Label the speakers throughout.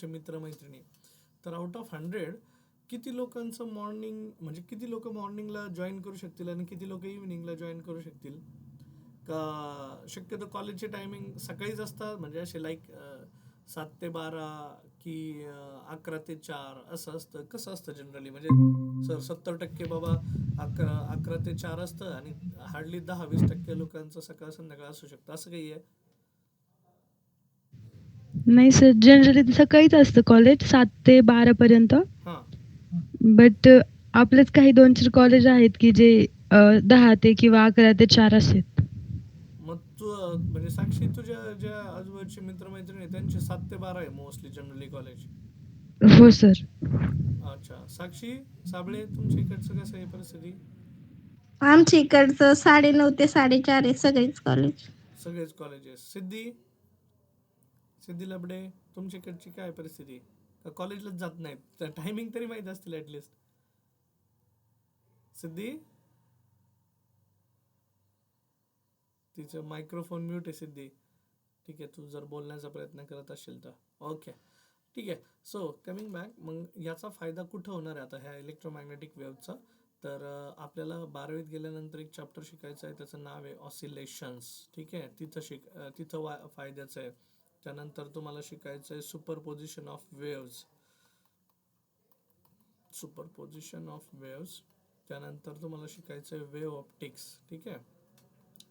Speaker 1: मित्र-मैत्रिणी. तर out of 100 किती लोकांचं मॉर्निंग म्हणजे किती लोकं मॉर्निंगला जॉइन करू शकतील आणि किती लोकं इव्हनिंगला जॉइन करू शकतील? का शक्यतो कॉलेजचे टायमिंग सकाळीच असतात म्हणजे असे लाईक 7 ते 12 की 11 ते 4 असं असतं? कसं असतं जनरली? म्हणजे सर 70% बाबा 11 ते 4 असतं आणि हार्डली 10-20% लोकांचं सकाळ संध्याकाळ असू शकतं. असं काही आहे?
Speaker 2: नाही सर, जनरली सकाळीच असतं कॉलेज 7 ते 12 पर्यंत.
Speaker 1: हां.
Speaker 2: बट आपलेच काही 2-4 कॉलेज आहेत की जे 10 ते किंवा 11 ते 4 आहेत.
Speaker 1: मग तू म्हणजे साक्षी तुझ्या ज्या आजूबाजूचे मित्रमैत्रिणी आहेत त्यांचे 7 ते 12 आहे मोस्टली जनरली कॉलेज.
Speaker 2: हो सर.
Speaker 1: अच्छा. साक्षी साबळे तुमच्या इकडचं कसं आहे परिस्थिती?
Speaker 3: आमच्या इकडचं 9:30 ते 4:30 आहे सगळेच कॉलेज.
Speaker 1: सगळेच कॉलेजेस. सिद्धी लबडे तुमच्या इकडची काय परिस्थिती? का कॉलेजलाच जात नाहीत? टायमिंग तरी माहीत असतील ॲटलिस्ट. सिद्धी तिचं मायक्रोफोन म्यूट आहे सिद्धी. ठीक आहे, तू जर बोलण्याचा प्रयत्न करत असशील तर. ओके. ठीक आहे. सो कमिंग बॅक, मग याचा फायदा कुठं होणार आहे आता ह्या इलेक्ट्रोमॅग्नेटिक वेव्हचा? तर आपल्याला 12वीत गेल्यानंतर एक चॅप्टर शिकायचं आहे, त्याचं नाव आहे ऑसिलेशन्स. ठीक आहे, तिथं फायद्याचं आहे. त्यानंतर तुम्हाला शिकायचं आहे सुपरपोजिशन ऑफ वेव्ज. त्यानंतर तुम्हाला शिकायचं आहे वेव्ह ऑप्टिक्स. ठीक आहे.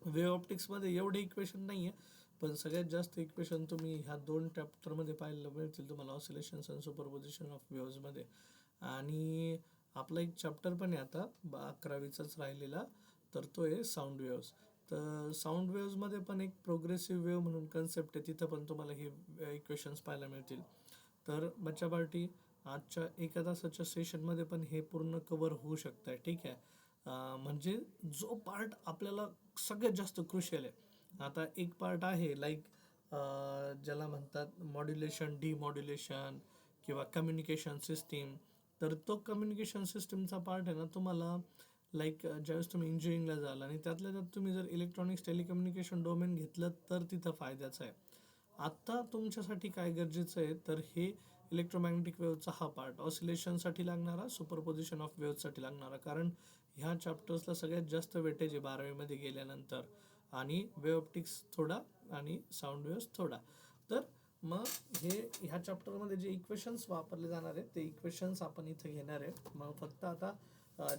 Speaker 1: वेव्ह ऑप्टिक्समध्ये एवढे इक्वेशन नाही आहे, पण सगळ्यात जास्त इक्वेशन तुम्ही ह्या 2 चॅप्टरमध्ये पाहायला मिळतील तुम्हाला, ऑसिलेशन्स आणि सुपरपोजिशन ऑफ वेव्हजमध्ये. आणि आपला एक चॅप्टर पण आहे आता 11वीचाच राहिलेला, तर तो आहे साऊंड वेव्स. तर साऊंड वेव्समध्ये पण एक प्रोग्रेसिव्ह वेव्ह म्हणून कन्सेप्ट आहे, तिथं पण तुम्हाला हे इक्वेशन्स पाहायला मिळतील. तर बच्चा पार्टी आजच्या एका तासाच्या सेशनमध्ये पण हे पूर्ण कवर होऊ शकतं आहे. ठीक आहे. म्हणजे जो पार्ट आपल्याला सगळ्यात जास्त क्रुशियल आहे, आता एक पार्ट आहे लाईक ज्याला म्हणतात मॉड्युलेशन डिमॉड्युलेशन किंवा कम्युनिकेशन सिस्टीम. तर तो कम्युनिकेशन सिस्टीमचा पार्ट आहे ना तुम्हाला लाईक ज्यावेळेस तुम्ही इंजिनिअरिंगला जाल आणि त्यातल्या त्यात तुम्ही जर इलेक्ट्रॉनिक्स टेलिकम्युनिकेशन डोमेन घेतलं तर तिथं फायद्याचं आहे. आत्ता तुमच्यासाठी काय गरजेचं आहे तर हे इलेक्ट्रोमॅग्नेटिक वेव्हचा हा पार्ट ऑसिलेशनसाठी लागणारा, सुपरपोजिशन ऑफ वेव्हसाठी लागणारा, कारण ह्या चॅप्टर्सला सगळ्यात जास्त वेटेज आहे 12वीमध्ये गेल्यानंतर. आणि वेव्ह ऑप्टिक्स थोडा आणि साऊंड वेव्स थोडा. तर मग हे ह्या चॅप्टरमध्ये जे इक्वेशन्स वापरले जाणार आहेत ते इक्वेशन्स आपण इथे घेणार आहे. मग फक्त आता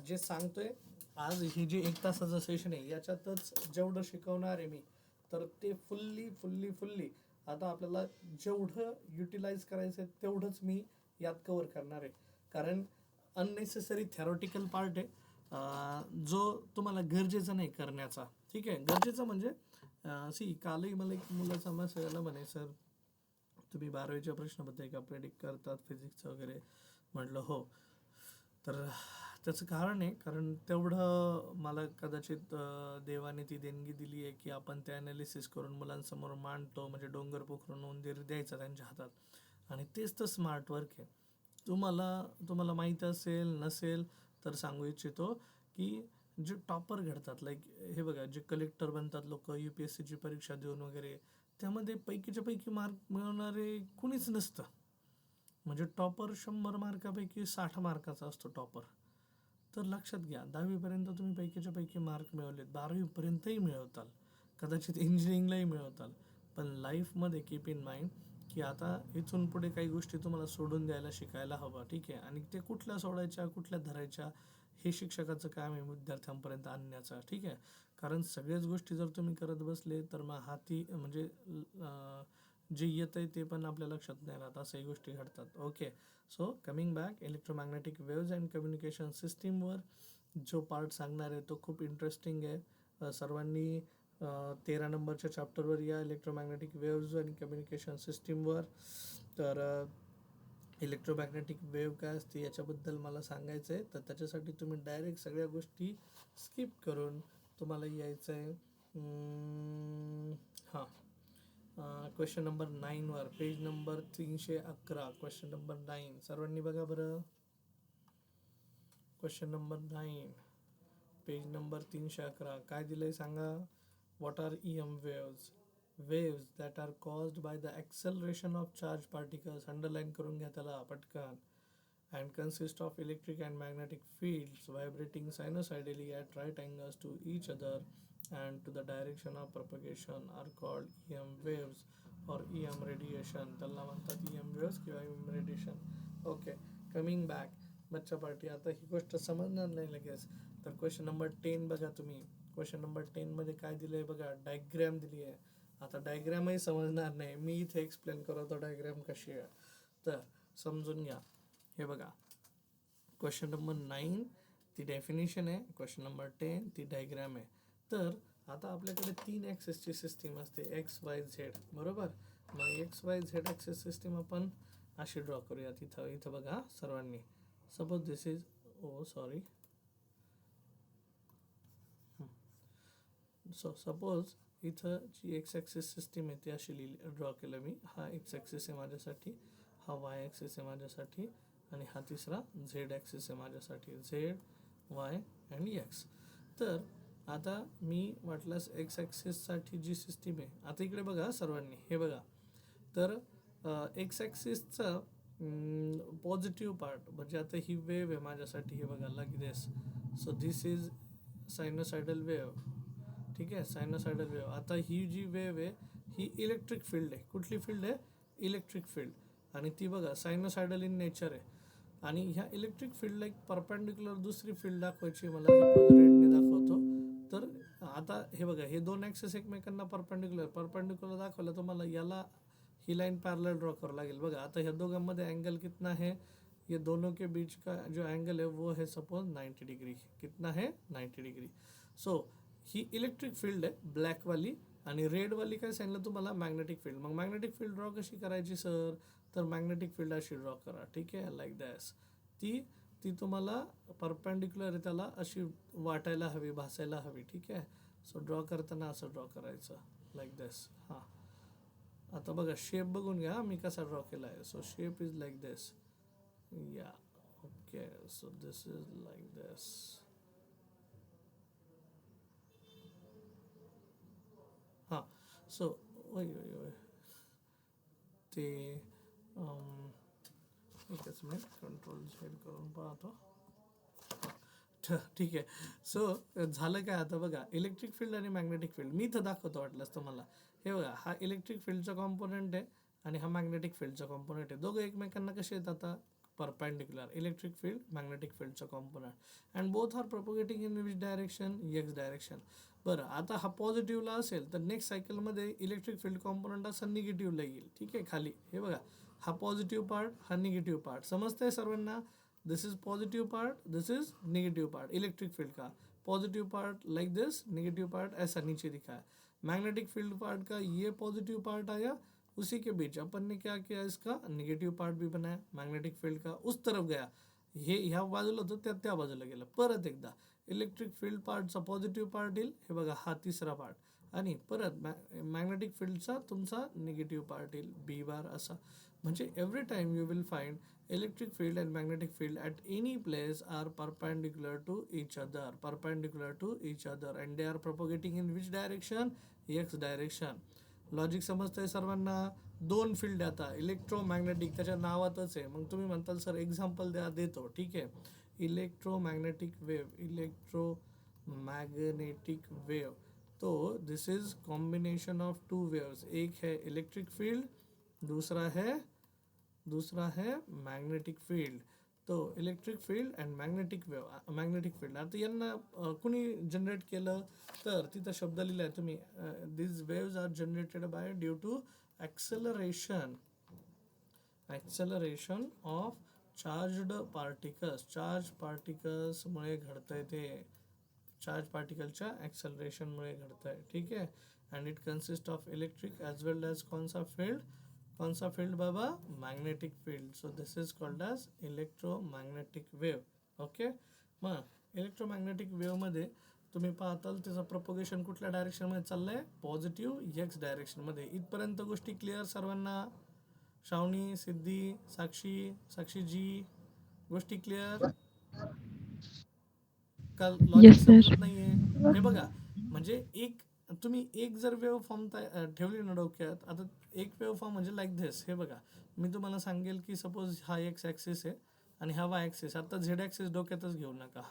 Speaker 1: जे सांगतोय आज हे जे 1 तासाचं सेशन आहे याच्यातच जेवढं शिकवणार आहे मी, तर ते फुल्ली आता आपल्याला जेवढं युटिलाइज करायचं आहे तेवढंच मी यात कवर करणार आहे. कारण अननेसेसरी थेरॉटिकल पार्ट आहे जो तुम्हाला गरजेचा नाही करण्याचा. ठीक आहे, गरजेचं म्हणजे कालही मला एक मुलाचा मेसेज आला, म्हणे सर तुम्ही 12वीच्या प्रश्नपत्रिका प्रेडिक्ट करतात फिजिक्सचं वगैरे. म्हटलं हो. तर त्याचं कारण आहे, कारण तेवढं मला कदाचित देवाने ती देणगी दिली आहे की आपण ते ॲनालिसिस करून मुलांसमोर मांडतो, म्हणजे डोंगर पोखरून उंदीर द्यायचा त्यांच्या हातात. आणि तेच तर स्मार्ट वर्क आहे. तुम्हाला माहीत असेल नसेल तर सांगू इच्छितो की जे टॉपर घडतात लाईक हे बघा, जे कलेक्टर बनतात लोक UPSCची परीक्षा देऊन वगैरे, त्यामध्ये पैकीच्या पैकी मार्क मिळवणारे कुणीच नसतं. म्हणजे टॉपर 100 मार्कापैकी 60 मार्काचा असतो टॉपर. तर लक्षात घ्या, 10वीपर्यंत तुम्ही पैकीच्या पैकी मार्क मिळवलेत, 12वीपर्यंतही मिळवताल, कदाचित इंजिनिअरिंगलाही मिळवताल. पण लाईफमध्ये कीप इन माइंड की आता इथून पुढे काही गोष्टी तुम्हाला सोडून द्यायला शिकायला हवं. ठीक आहे, आणि ते कुठल्या सोडायच्या कुठल्या धरायच्या हे शिक्षकाचं काम आहे विद्यार्थ्यांपर्यंत आणण्याचं. ठीक आहे, कारण सगळ्याच गोष्टी जर तुम्ही करत बसले तर मग हाती म्हणजे जे येत आहे ते पण आपल्या लक्षात नाही राहत, अशाही गोष्टी घडतात. Okay. So coming back, electromagnetic waves and communication सिस्टीमवर जो पार्ट सांगणार आहे तो खूप इंटरेस्टिंग आहे. सर्वांनी 13 नंबरच्या चॅप्टरवर या, इलेक्ट्रोमॅग्नेटिक वेव्ज आणि कम्युनिकेशन सिस्टीमवर. तर इलेक्ट्रोमॅग्नेटिक वेव्ह काय असते याच्याबद्दल मला सांगायचं आहे, तर त्याच्यासाठी तुम्ही डायरेक्ट सगळ्या गोष्टी स्किप करून तुम्हाला यायचं आहे हां क्वेश्चन नंबर 9वर, पेज नंबर 311, क्वेश्चन नंबर 9. सर्वांनी बघा बरं, क्वेश्चन नंबर 9, पेज नंबर 311. काय दिलंय सांगा? What are EM waves? waves that are caused by the acceleration of charged particles, underline करून घ्या त्याला पटकन, and consist of electric and magnetic fields vibrating sinusoidally at right angles to each other and to the direction of propagation are called EM waves or EM radiation. त्याला म्हणतात EM waves किंवा EM radiation. Okay, coming back बच्चा party. आता ही गोष्ट समजणार नाही लगेच, तर क्वेश्चन नंबर 10 बघा तुम्ही. क्वेश्चन नंबर 10 मध्ये काय दिलंय बघा, डायग्रॅम दिली आहे. आता डायग्रॅमही समजणार नाही, मी इथे एक्सप्लेन करतो डायग्रॅम कशी आहे, तर समजून घ्या. हे बघा, क्वेश्चन नंबर 9 ती डेफिनेशन आहे, क्वेश्चन नंबर 10 ती डायग्रॅम आहे. तर आता आपल्याकडे 3 ॲक्सेसची सिस्टीम असते, एक्स वाय झेड, बरोबर. मग x y z axes system आपण अशी ड्रॉ करूया. इथं बघा सर्वांनी, suppose this is, oh sorry, so suppose इथं जी एक्स ॲक्सिस सिस्टीम आहे ती अशी ड्रॉ केलं मी. हा एक्स ॲक्सिस आहे माझ्यासाठी, हा वाय ॲक्सिस आहे माझ्यासाठी, आणि हा तिसरा झेड ॲक्सिस आहे माझ्यासाठी, झेड वाय अँड एक्स. तर आता मी वाटल्यास एक्स ॲक्सिससाठी जी सिस्टीम आहे, आता इकडे बघा सर्वांनी, हे बघा, तर एक्स ॲक्सिसचा पॉझिटिव्ह पार्ट म्हणजे आता ही वेव आहे माझ्यासाठी, हे बघा like this. So this is sinusoidal wave, ठीक आहे, सायनोसायडल वेव. आता ही जी वेव आहे ही इलेक्ट्रिक फील्ड आहे. कुठली फील्ड आहे? Electric field. आणि ती बघा सायनोसायडल इन नेचर आहे. आणि ह्या इलेक्ट्रिक फील्डला एक परपेंडिक्युलर दुसरी फील्ड दाखवायची मला, रेडने दाखवतो. तर आता हे बघा, हे दोन ॲक्सेस एकमेकांना परपेंडिक्युलर दाखवलं, तर मला याला ही लाइन पैरेलल ड्रॉ करावं लागेल. बघा आता ह्या दोघांमध्ये एंगल कितना है, ये दोनों के बीच का जो एंगल है वो है सपोज 90 डिग्री. कितना है? 90 डिग्री. सो ही इलेक्ट्रिक फील्ड आहे ब्लॅक वाली, आणि रेड वाली काय सांगितलं तुम्हाला, मॅग्नेटिक फील्ड. मग मॅग्नेटिक फील्ड ड्रॉ कशी करायची सर, तर मॅग्नेटिक फील्ड अशी ड्रॉ करा, ठीक आहे, लाईक दॅस. ती तुम्हाला परपेंडिक्युलर आहे त्याला, अशी वाटायला हवी, भासायला हवी, ठीक आहे. सो ड्रॉ करताना असं ड्रॉ करायचं, लाईक दॅस. हां, आता बघा शेप बघून घ्या मी कसा ड्रॉ केला आहे. So shape is like this, yeah, okay. So this is like this. हां, सो वय ते एकच मिनिट, कंट्रोल झेड करून पाहतो. ठीक आहे. सो झालं काय, आता बघा इलेक्ट्रिक फील्ड आणि मॅग्नेटिक फील्ड मी इथं दाखवतो वाटलंच तुम्हाला. हे बघा, हा इलेक्ट्रिक फील्डचा कॉम्पोनंट आहे आणि हा मॅग्नेटिक फील्डचा कॉम्पोनंट आहे. दोघं एकमेकांना कसे आहेत आता, परपेंडिक्युलर. इलेक्ट्रिक फील्ड, मॅग्नेटिक फील्डचा component, and both are propagating in which direction, x direction. बरं, आता हा पॉझिटिव्हला असेल तर नेक्स्ट सायकलमध्ये इलेक्ट्रिक फील्ड कॉम्पोनंट असा निगेटिव्हला येईल, ठीक आहे. खाली हे बघा, हा पॉझिटिव्ह पार्ट, हा निगेटिव्ह पार्ट, समजतंय सर्वांना. This is positive part, this is negative part. Electric field का positive part like this, negative part ऐसा नीचे दिखा है. मैग्नेटिक फील्ड पार्ट का ये पॉजिटिव पार्ट आया, उसी के बीच अपन ने क्या किया, इसका नेगेटिव पार्ट भी बनाया. मैग्नेटिक फील्ड का उस तरफ गया, हे ह्या बाजूला होतं त्या बाजूला गेलं. परत एकदा इलेक्ट्रिक फील्ड पार्टचा पॉझिटिव्ह पार्ट येईल, हे बघा हा तिसरा पार्ट, आणि परत मॅग्नेटिक फील्डचा तुमचा निगेटिव्ह पार्ट येईल, बी बार असा. म्हणजे every time you will find electric field and magnetic field at any place are perpendicular to each other and they are propagating in which direction, x direction. Logic समजतंय सर्वांना. दोन field आता electromagnetic त्याच्या नावातच आहे. मग तुम्ही म्हणताल सर एक्झाम्पल देतो, ठीक आहे. इलेक्ट्रोमॅग्नेटिक वेव, तो this is combination of two waves. एक है इलेक्ट्रिक फील्ड, दूसरा है मैग्नेटिक फील्ड. तो electric field and magnetic field. आता यांना कुणी जनरेट केलं, तर तिथं शब्द लिहिलाय तुम्ही, this waves are generated by due to acceleration of charged पार्टिकल्समुळे घडतंय ते, चार्ज पार्टिकलच्या ॲक्सेलरेशनमुळे घडतंय, ठीक आहे. And it consist of electric as well as कौन सा फील्ड बाबा, magnetic field. So this is called as electromagnetic wave, okay. मग इलेक्ट्रोमॅग्नेटिक वेवमध्ये तुम्ही पाहताल त्याचं प्रोपोगेशन कुठल्या डायरेक्शनमध्ये चाललंय, पॉझिटिव्ह एक्स डायरेक्शनमध्ये. इथपर्यंत गोष्टी क्लिअर सर्वांना? श्रावणी, सिद्धी, साक्षीजी, गोष्टी क्लिअर का? Logic
Speaker 2: Yes, sir.
Speaker 1: समजत नाहीये? हे बघा, म्हणजे एक तुम्ही एक जर वेव्ह फॉर्म ठेवली ना डोक्यात, आता एक वेव्ह फॉर्म म्हणजे लाईक धिस. हे बघा, मी तुम्हाला सांगेल की सपोज हा एक्स ॲक्सिस आहे आणि हा वाय ॲक्सिस. आता झेड ॲक्सिस डोक्यातच घेऊ नका.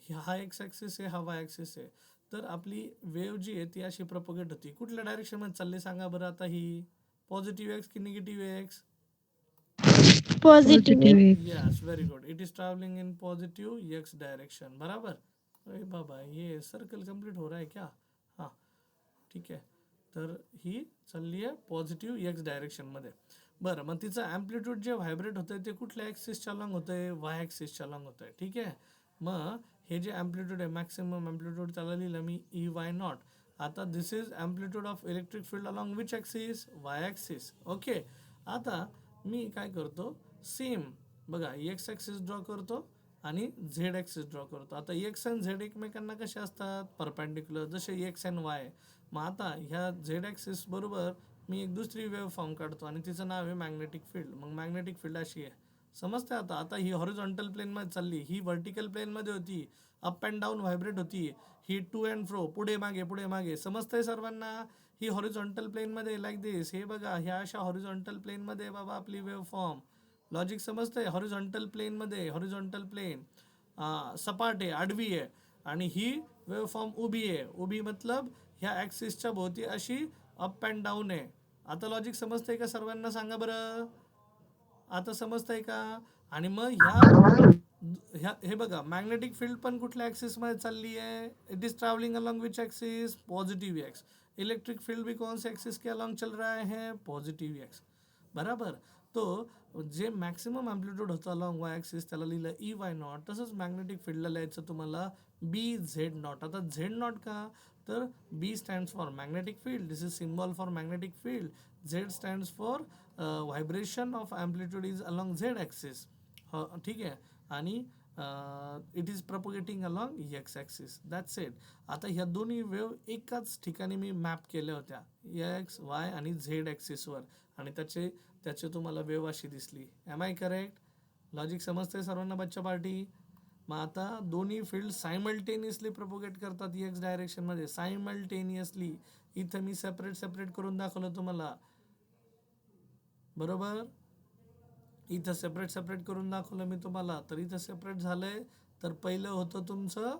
Speaker 1: हा एक्स ॲक्सिस आहे, हा वाय ॲक्सिस आहे. तर आपली वेव्ह जी आहे ती अशी प्रपोगेट होती. कुठल्या डायरेक्शनमध्ये चालली सांगा बरं आता ही? पॉझिटिव्ह एक्स की negative x?
Speaker 3: Positive.
Speaker 2: Positive x.
Speaker 1: Yes, very good. It is travelling in positive x direction. बराबर. अरे बाबा, ये सर्कल कंप्लीट हो रहा है क्या? हाँ, ठीक आहे. तर ही चालली आहे पॉझिटिव्ह एक्स डायरेक्शनमध्ये. बरं, मग तिचं ॲम्प्लिट्यूड जे व्हायब्रेट होतं ते कुठल्या ॲक्सिसच्या लॉंग होतं आहे? वाय ॲक्सिसच्या लॉंग होतं आहे. ठीक आहे. मग हे जे ॲम्प्लिट्यूड आहे, मॅक्सिमम ॲम्प्लिट्यूड, त्याला लिहिलं मी ई वाय नॉट. आता this is amplitude of electric field along which axis? Y axis. Okay. आता मी काय करतो, सेम बघा, एक्स ॲक्सिस ड्रॉ करतो आणि झेड ॲक्सिस ड्रॉ करतो. आता एक्स अँड झेड एकमेकांना कसे असतात? परपॅन्डिक्युलर, जसे एक्स अँड वाय. मग आता ह्या झेड ॲक्सिस बरोबर मी एक दुसरी वेव्ह फॉर्म काढतो आणि तिचं नाव आहे मॅग्नेटिक फील्ड. मग मॅग्नेटिक फील्ड अशी आहे, समजते आता? आता ही हॉरिझॉन्टल प्लेनमध्ये चालली, ही व्हर्टिकल प्लेनमध्ये होती, अप अँड डाऊन व्हायब्रेट होती. ही टू अँड फ्रो, पुढे मागे पुढे मागे. समजतंय सर्वांना? ही हॉरिझॉन्टल प्लेनमध्ये लाईक दिस. हे बघा, ह्या अशा हॉरिझॉन्टल प्लेनमध्ये बाबा आपली वेव्ह फॉर्म. लॉजिक समजतंय? हॉरिझॉन्टल प्लेनमध्ये, हॉरिझॉन्टल प्लेन सपाट आहे, आडवी आहे, आणि ही वेव्ह फॉर्म उभी आहे. उभी मतलब ह्या ॲक्सिसच्या भोवती अशी अप अँड डाऊन आहे. आता लॉजिक समजतंय का सर्वांना? सांगा बरं, आता समजतंय का? आणि मग हे बघा, मॅग्नेटिक फील्ड पण कुठल्या ॲक्सिसमध्ये चालली आहे? It is travelling along which axis? Positive X. Electric field भी कौन से एक्सिस के अलॉन्ग चल रहा है? Positive X. बराबर. तो जे मॅक्सिमम ॲम्प्लिट्यूड होतं अलॉंग वाय ॲक्सिस त्याला लिहिलं ई वाय नॉट. तसंच मॅग्नेटिक फील्डला लिहायचं तुम्हाला बी झेड नॉट. आता झेड नॉट का? तर B stands for magnetic field, this is symbol for magnetic field. Z stands for vibration of amplitude is along Z axis. ठीक आहे. आणि it is propagating along X axis. That's it. आता ह्या दोन्ही wave एकाच ठिकाणी मी मॅप केल्या होत्या, एक्स वाय आणि झेड ॲक्सिसवर, आणि त्याचे तुम्हाला वेव्ह अशी दिसली. M I correct? लॉजिक समजतंय सर्वांना बच्चा पार्टी? मग आता दोन्ही फील्ड सायमल्टेनियसली प्रपोगेट करतात एक्स डायरेक्शनमध्ये, सायमल्टेनियसली. इथं मी सेपरेट करून दाखवलं तुम्हाला, बरोबर? इथं सेपरेट करून दाखवलं मी तुम्हाला. तर इथं सेपरेट झालंय. तर पहिलं होतं तुमचं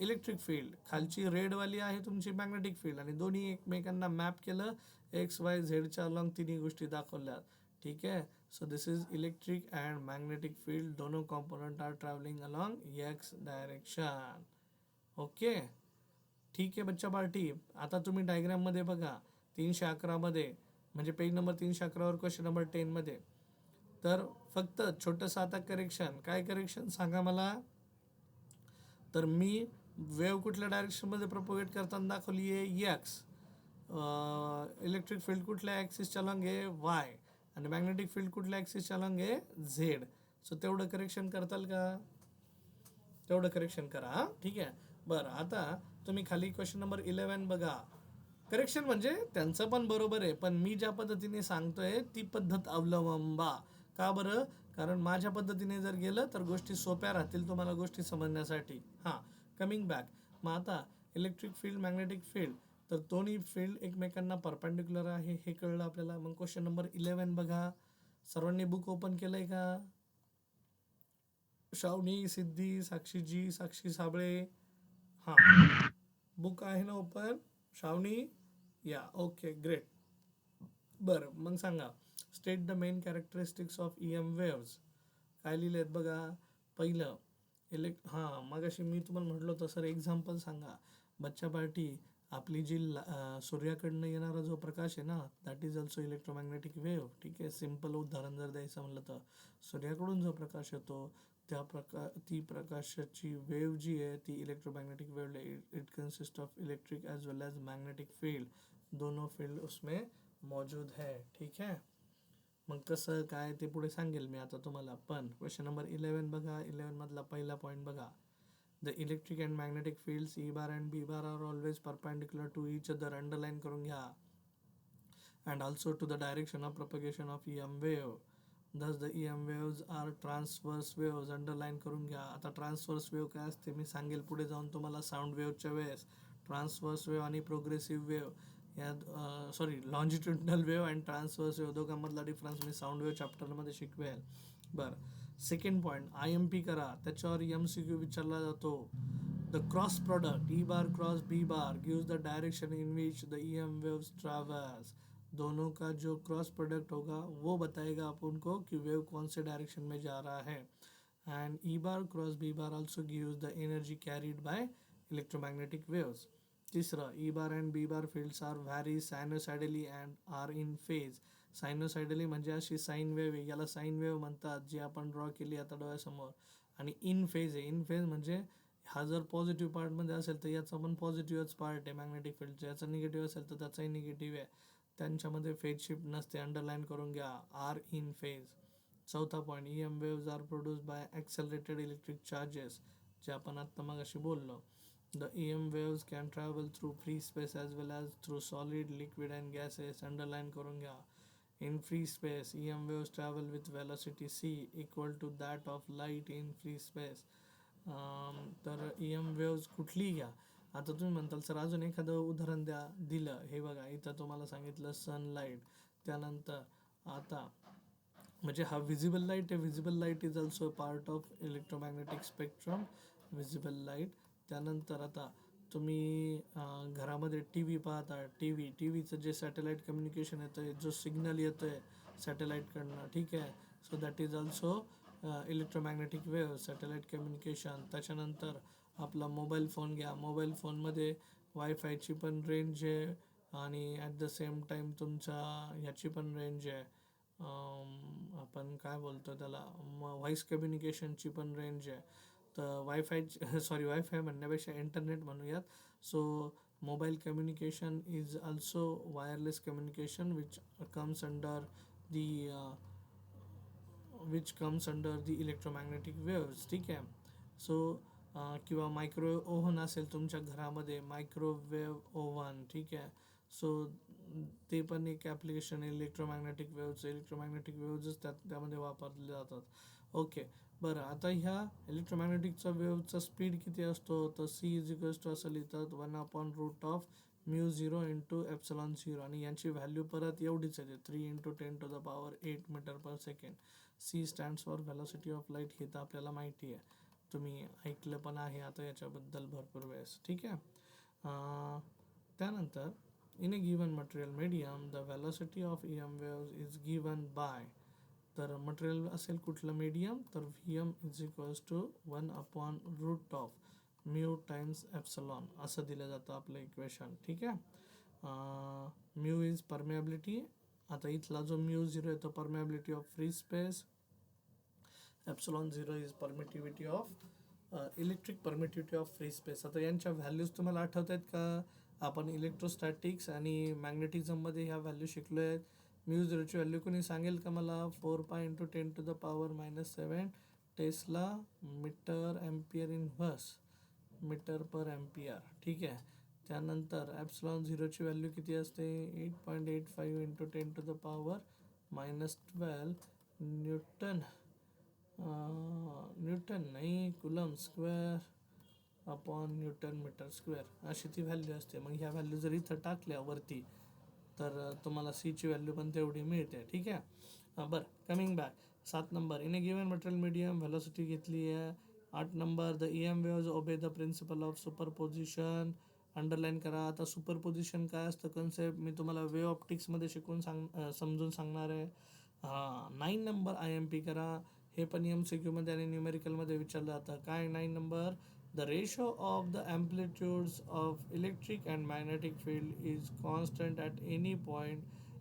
Speaker 1: इलेक्ट्रिक फील्ड, खालची रेडवाली आहे तुमची मॅग्नेटिक फील्ड, आणि दोन्ही एकमेकांना मॅप केलं, एक्स वाय झेडच्या अलॉंग तिन्ही गोष्टी दाखवल्यात. ठीक आहे. So this is electric and magnetic field, दोनों component are travelling along x direction. Okay, ठीक आहे बच्चा पार्टी. आता तुम्ही डायग्राममध्ये बघा, 311मध्ये, म्हणजे पेज नंबर 311वर क्वेश्चन नंबर 10मध्ये. तर फक्त छोटंसं आता करेक्शन. काय करेक्शन सांगा मला? तर मी वेव्ह कुठल्या डायरेक्शनमध्ये प्रपोगेट करताना दाखवली आहे? एक्स. इलेक्ट्रिक फील्ड कुठल्या ॲक्सिसच्या लॉंग आहे? वाय. आणि मॅग्नेटिक फील्ड कुठल्या ॲक्सिसच्या लॉंग आहे? झेड. सो तेवढं करेक्शन करताल का? तेवढं करेक्शन करा. हां, ठीक आहे. बरं, आता तुम्ही खाली क्वेश्चन नंबर 11 बघा. करेक्शन म्हणजे त्यांचं पण बरोबर आहे, पण मी ज्या पद्धतीने सांगतोय ती पद्धत अवलंबा. का बरं? कारण माझ्या पद्धतीने जर गेलं तर गोष्टी सोप्या राहतील तुम्हाला गोष्टी समजण्यासाठी. हां, कमिंग बॅक. मग आता इलेक्ट्रिक फील्ड, मॅग्नेटिक फील्ड, तर दोन्ही फील्ड एकमेकांना परपॅन्डिक्युलर आहे, हे कळलं आपल्याला. मग क्वेश्चन नंबर 11 बघा. सर्वांनी बुक ओपन केलंय का? श्रावणी, सिद्धी, साक्षीजी, साक्षी साबळे. हां, बुक आहे ना ओपन? श्रावणी, या, ओके, ग्रेट. बरं, मग सांगा, state the main characteristics of EM waves. काय लिहिले आहेत बघा. पहिलं मगाशी मी तुम्हाला म्हटलं होतं सर एक्झाम्पल सांगा. बच्चा पार्टी, आपली जी सूर्याकडनं येणारा जो प्रकाश आहे ना, that is also electromagnetic wave. ठीक आहे. सिम्पल उदाहरण जर द्यायचं म्हणलं तर, सूर्याकडून जो प्रकाश येतो ती प्रकाशाची वेव्ह जी आहे ती इलेक्ट्रोमॅग्नेटिक वेव्ह आहे. It consist of electric as well as magnetic field, दोनों फील्ड उसमें मौजूद है. ठीक है. मग कसं काय ते पुढे सांगेल मी आता तुम्हाला. पण क्वेश्चन नंबर 11 बघा. 11 मधला पहिला पॉईंट बघा. The electric and magnetic fields E bar and B bar are always perpendicular to each other. Underline करून घ्या. And also to the direction of propagation of EM wave. thus the EM waves are transverse waves. Underline करून घ्या. आता transverse wave काय असते मी सांगेल पुढे जाऊन तुम्हाला साऊंड वेव्हच्या वेळेस. ट्रान्सवर्स वेव्ह आणि प्रोग्रेसिव्ह वेव्ह या sorry longitudinal wave and transverse wave दोघांमधला डिफरन्स मी साऊंड वेव्ह चॅप्टरमध्ये शिकवेल. बरं, सेकंड पॉईंट IMP करा, त्याच्यावर MCQ विचारला जातो. The cross product E bar cross B bar gives the direction in which the EM waves travels. दोनों का जो क्रॉस प्रोडक्ट होगा वो बताएगा अपन को कि वेव कौन से डायरेक्शन में जा रहा है. And E bar cross B bar also gives the energy carried by electromagnetic waves. तिसरं, E bar and B bar fields are vary sinusoidally and are in phase. Sinusoidally म्हणजे अशी साईन वेव्ह आहे, याला sine wave म्हणतात, जी आपण draw केली आता डोळ्यासमोर. आणि इन फेज आहे. इन फेज म्हणजे हा जर पॉझिटिव्ह पार्टमध्ये असेल तर याचा पण पॉझिटिव्हच पार्ट आहे मॅग्नेटिक फील्डचा, याचा निगेटिव्ह असेल तर त्याचाही निगेटिव्ह आहे. त्यांच्यामध्ये फेज शिफ्ट नसते, अंडरलाईन करून घ्या, आर इन फेज. चौथा point, EM waves are produce by accelerated electric charges, जे आपण आत्ता मगाशी बोललो. The EM waves can travel through free space as well as through solid, liquid and gases, underline करून घ्या. In free space, EM waves travel with velocity c equal to that of light in free space. तर EM waves कुठली घ्या. आता तुम्ही म्हणताल sir अजून एखादं उदाहरण द्या. दिलं, हे बघा इथं तुम्हाला सांगितलं सनलाईट. त्यानंतर आता म्हणजे हा व्हिजिबल लाईट आहे. Visible light is also part of electromagnetic spectrum, visible light. त्यानंतर आता तुम्ही घरामध्ये TV पाहता, टीव्हीचं जे सॅटेलाईट कम्युनिकेशन येतं आहे, जो सिग्नल येतो आहे सॅटेलाईटकडनं, ठीक आहे, so that is also electromagnetic wave, satellite communication. त्याच्यानंतर आपला मोबाईल फोन घ्या. मोबाईल फोनमध्ये वायफायची पण रेंज आहे आणि ॲट द सेम टाईम तुमच्या ह्याची पण रेंज आहे, आपण काय बोलतो त्याला, व्हॉईस कम्युनिकेशनची पण रेंज आहे. तर वायफाय म्हणण्यापेक्षा इंटरनेट म्हणूयात. So mobile communication is also wireless communication which comes under the electromagnetic waves, ठीक आहे. सो किंवा मायक्रोवेव्ह ओव्हन असेल तुमच्या घरामध्ये, मायक्रोवेव्ह ओव्हन, ठीक आहे. सो ते पण एक ॲप्लिकेशन आहे इलेक्ट्रोमॅग्नेटिक वेव्हचं. इलेक्ट्रोमॅग्नेटिक वेव्हजच त्यामध्ये वापरले जातात. ओके, बरं, आता ह्या इलेक्ट्रोमॅग्नेटिकचा वेव्हचा स्पीड किती असतो, तर C इज इक्वल्स टू असं लिहितात 1/√μ0 इंटू ε0, आणि यांची व्हॅल्यू परत एवढीच येते, 3 × 10⁸ metre per second. C stands for velocity of light, हे तर आपल्याला माहिती आहे, तुम्ही ऐकलं पण आहे आता याच्याबद्दल भरपूर वेळेस, ठीक आहे. त्यानंतर in a given material medium the velocity of EM waves is given by. तर मटेरियल असेल कुठलं मीडियम, तर VM is equals to 1/√μ times epsilon असं दिलं जातं आपलं इक्वेशन, ठीक आहे. Mu is permeability. आता इथला जो μ0 आहे तो permeability of free space, ε0 is permittivity of electric permittivity of free space. आता यांच्या व्हॅल्यूज तुम्हाला आठवत आहेत का? आपण इलेक्ट्रोस्टॅटिक्स आणि मॅग्नेटिझममध्ये ह्या व्हॅल्यू शिकलो आहेत. μ0ची व्हॅल्यू कोणी सांगेल का मला? 4π × 10⁻⁷ tesla metre ampere inverse, metre per ampere, ठीक आहे. त्यानंतर ε0ची व्हॅल्यू किती असते? 8.85 × 10⁻⁻12 न्यूटन नाही, coulomb square upon newton metre square, अशी ती व्हॅल्यू असते. मग ह्या व्हॅल्यू जर इथं टाकल्या वरती तर तुम्हाला Cची व्हॅल्यू पण तेवढी मिळते, ठीक आहे. बरं, coming back. 7 number, in a given material medium velocity घेतली आहे. 8 number, the EM waves obey the principle of superposition, underline करा. आता सुपरपोजिशन काय असतं कन्सेप्ट मी तुम्हाला वेव्ह ऑप्टिक्समध्ये समजून सांगणार आहे. 9 नंबर IMP करा. हे पण MCQ मध्ये आणि न्यूमेरिकलमध्ये विचारलं जातं. काय 9 number? The ratio of the amplitudes of electric and magnetic field is constant at any point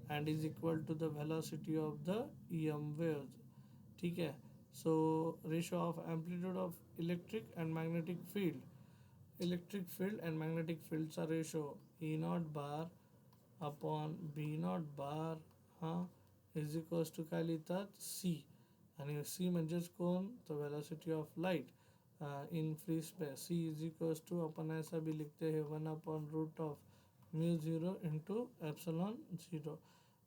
Speaker 1: and is equal to the velocity of the EM waves, ठीक है. So ratio of amplitude of electric and magnetic field and magnetic fields are ratio E0 bar upon B0 bar is equals to काय लिहितात? C, आणि C म्हणजेच कोण? तर velocity of light in free space. C is equals to, अपन ऐसा भी लिखते हैं 1/√μ0 into ε0,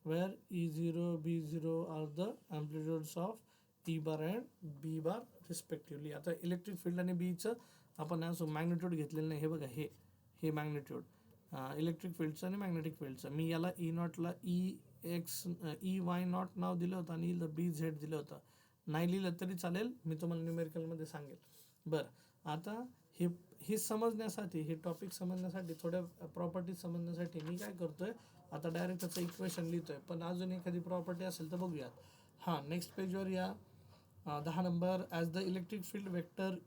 Speaker 1: where E0 B0 are the amplitudes of E bar and B bar respectively. आता इलेक्ट्रिक फील्ड आणि बीचं आपण असं मॅग्नेट्यूड घेतलेलं नाही. हे बघा, हे हे मॅग्नेट्यूड इलेक्ट्रिक फील्डचं आणि मॅग्नेटिक फील्डचं. मी याला ई नॉटला EY0 नाव दिलं होतं आणि BZ दिलं होतं. नाही लिहिलं तरी चालेल, मी तुम्हाला न्यूमेरिकलमध्ये सांगेल. बरं, आता हे समजण्यासाठी, हे टॉपिक समजण्यासाठी, थोड्या प्रॉपर्टी समजण्यासाठी मी काय करतोय, आता डायरेक्ट त्याचं इक्वेशन लिहितोय. पण अजून एखादी प्रॉपर्टी असेल तर बघूयात. हां, नेक्स्ट पेजवर या. 10 number. As the electric field vector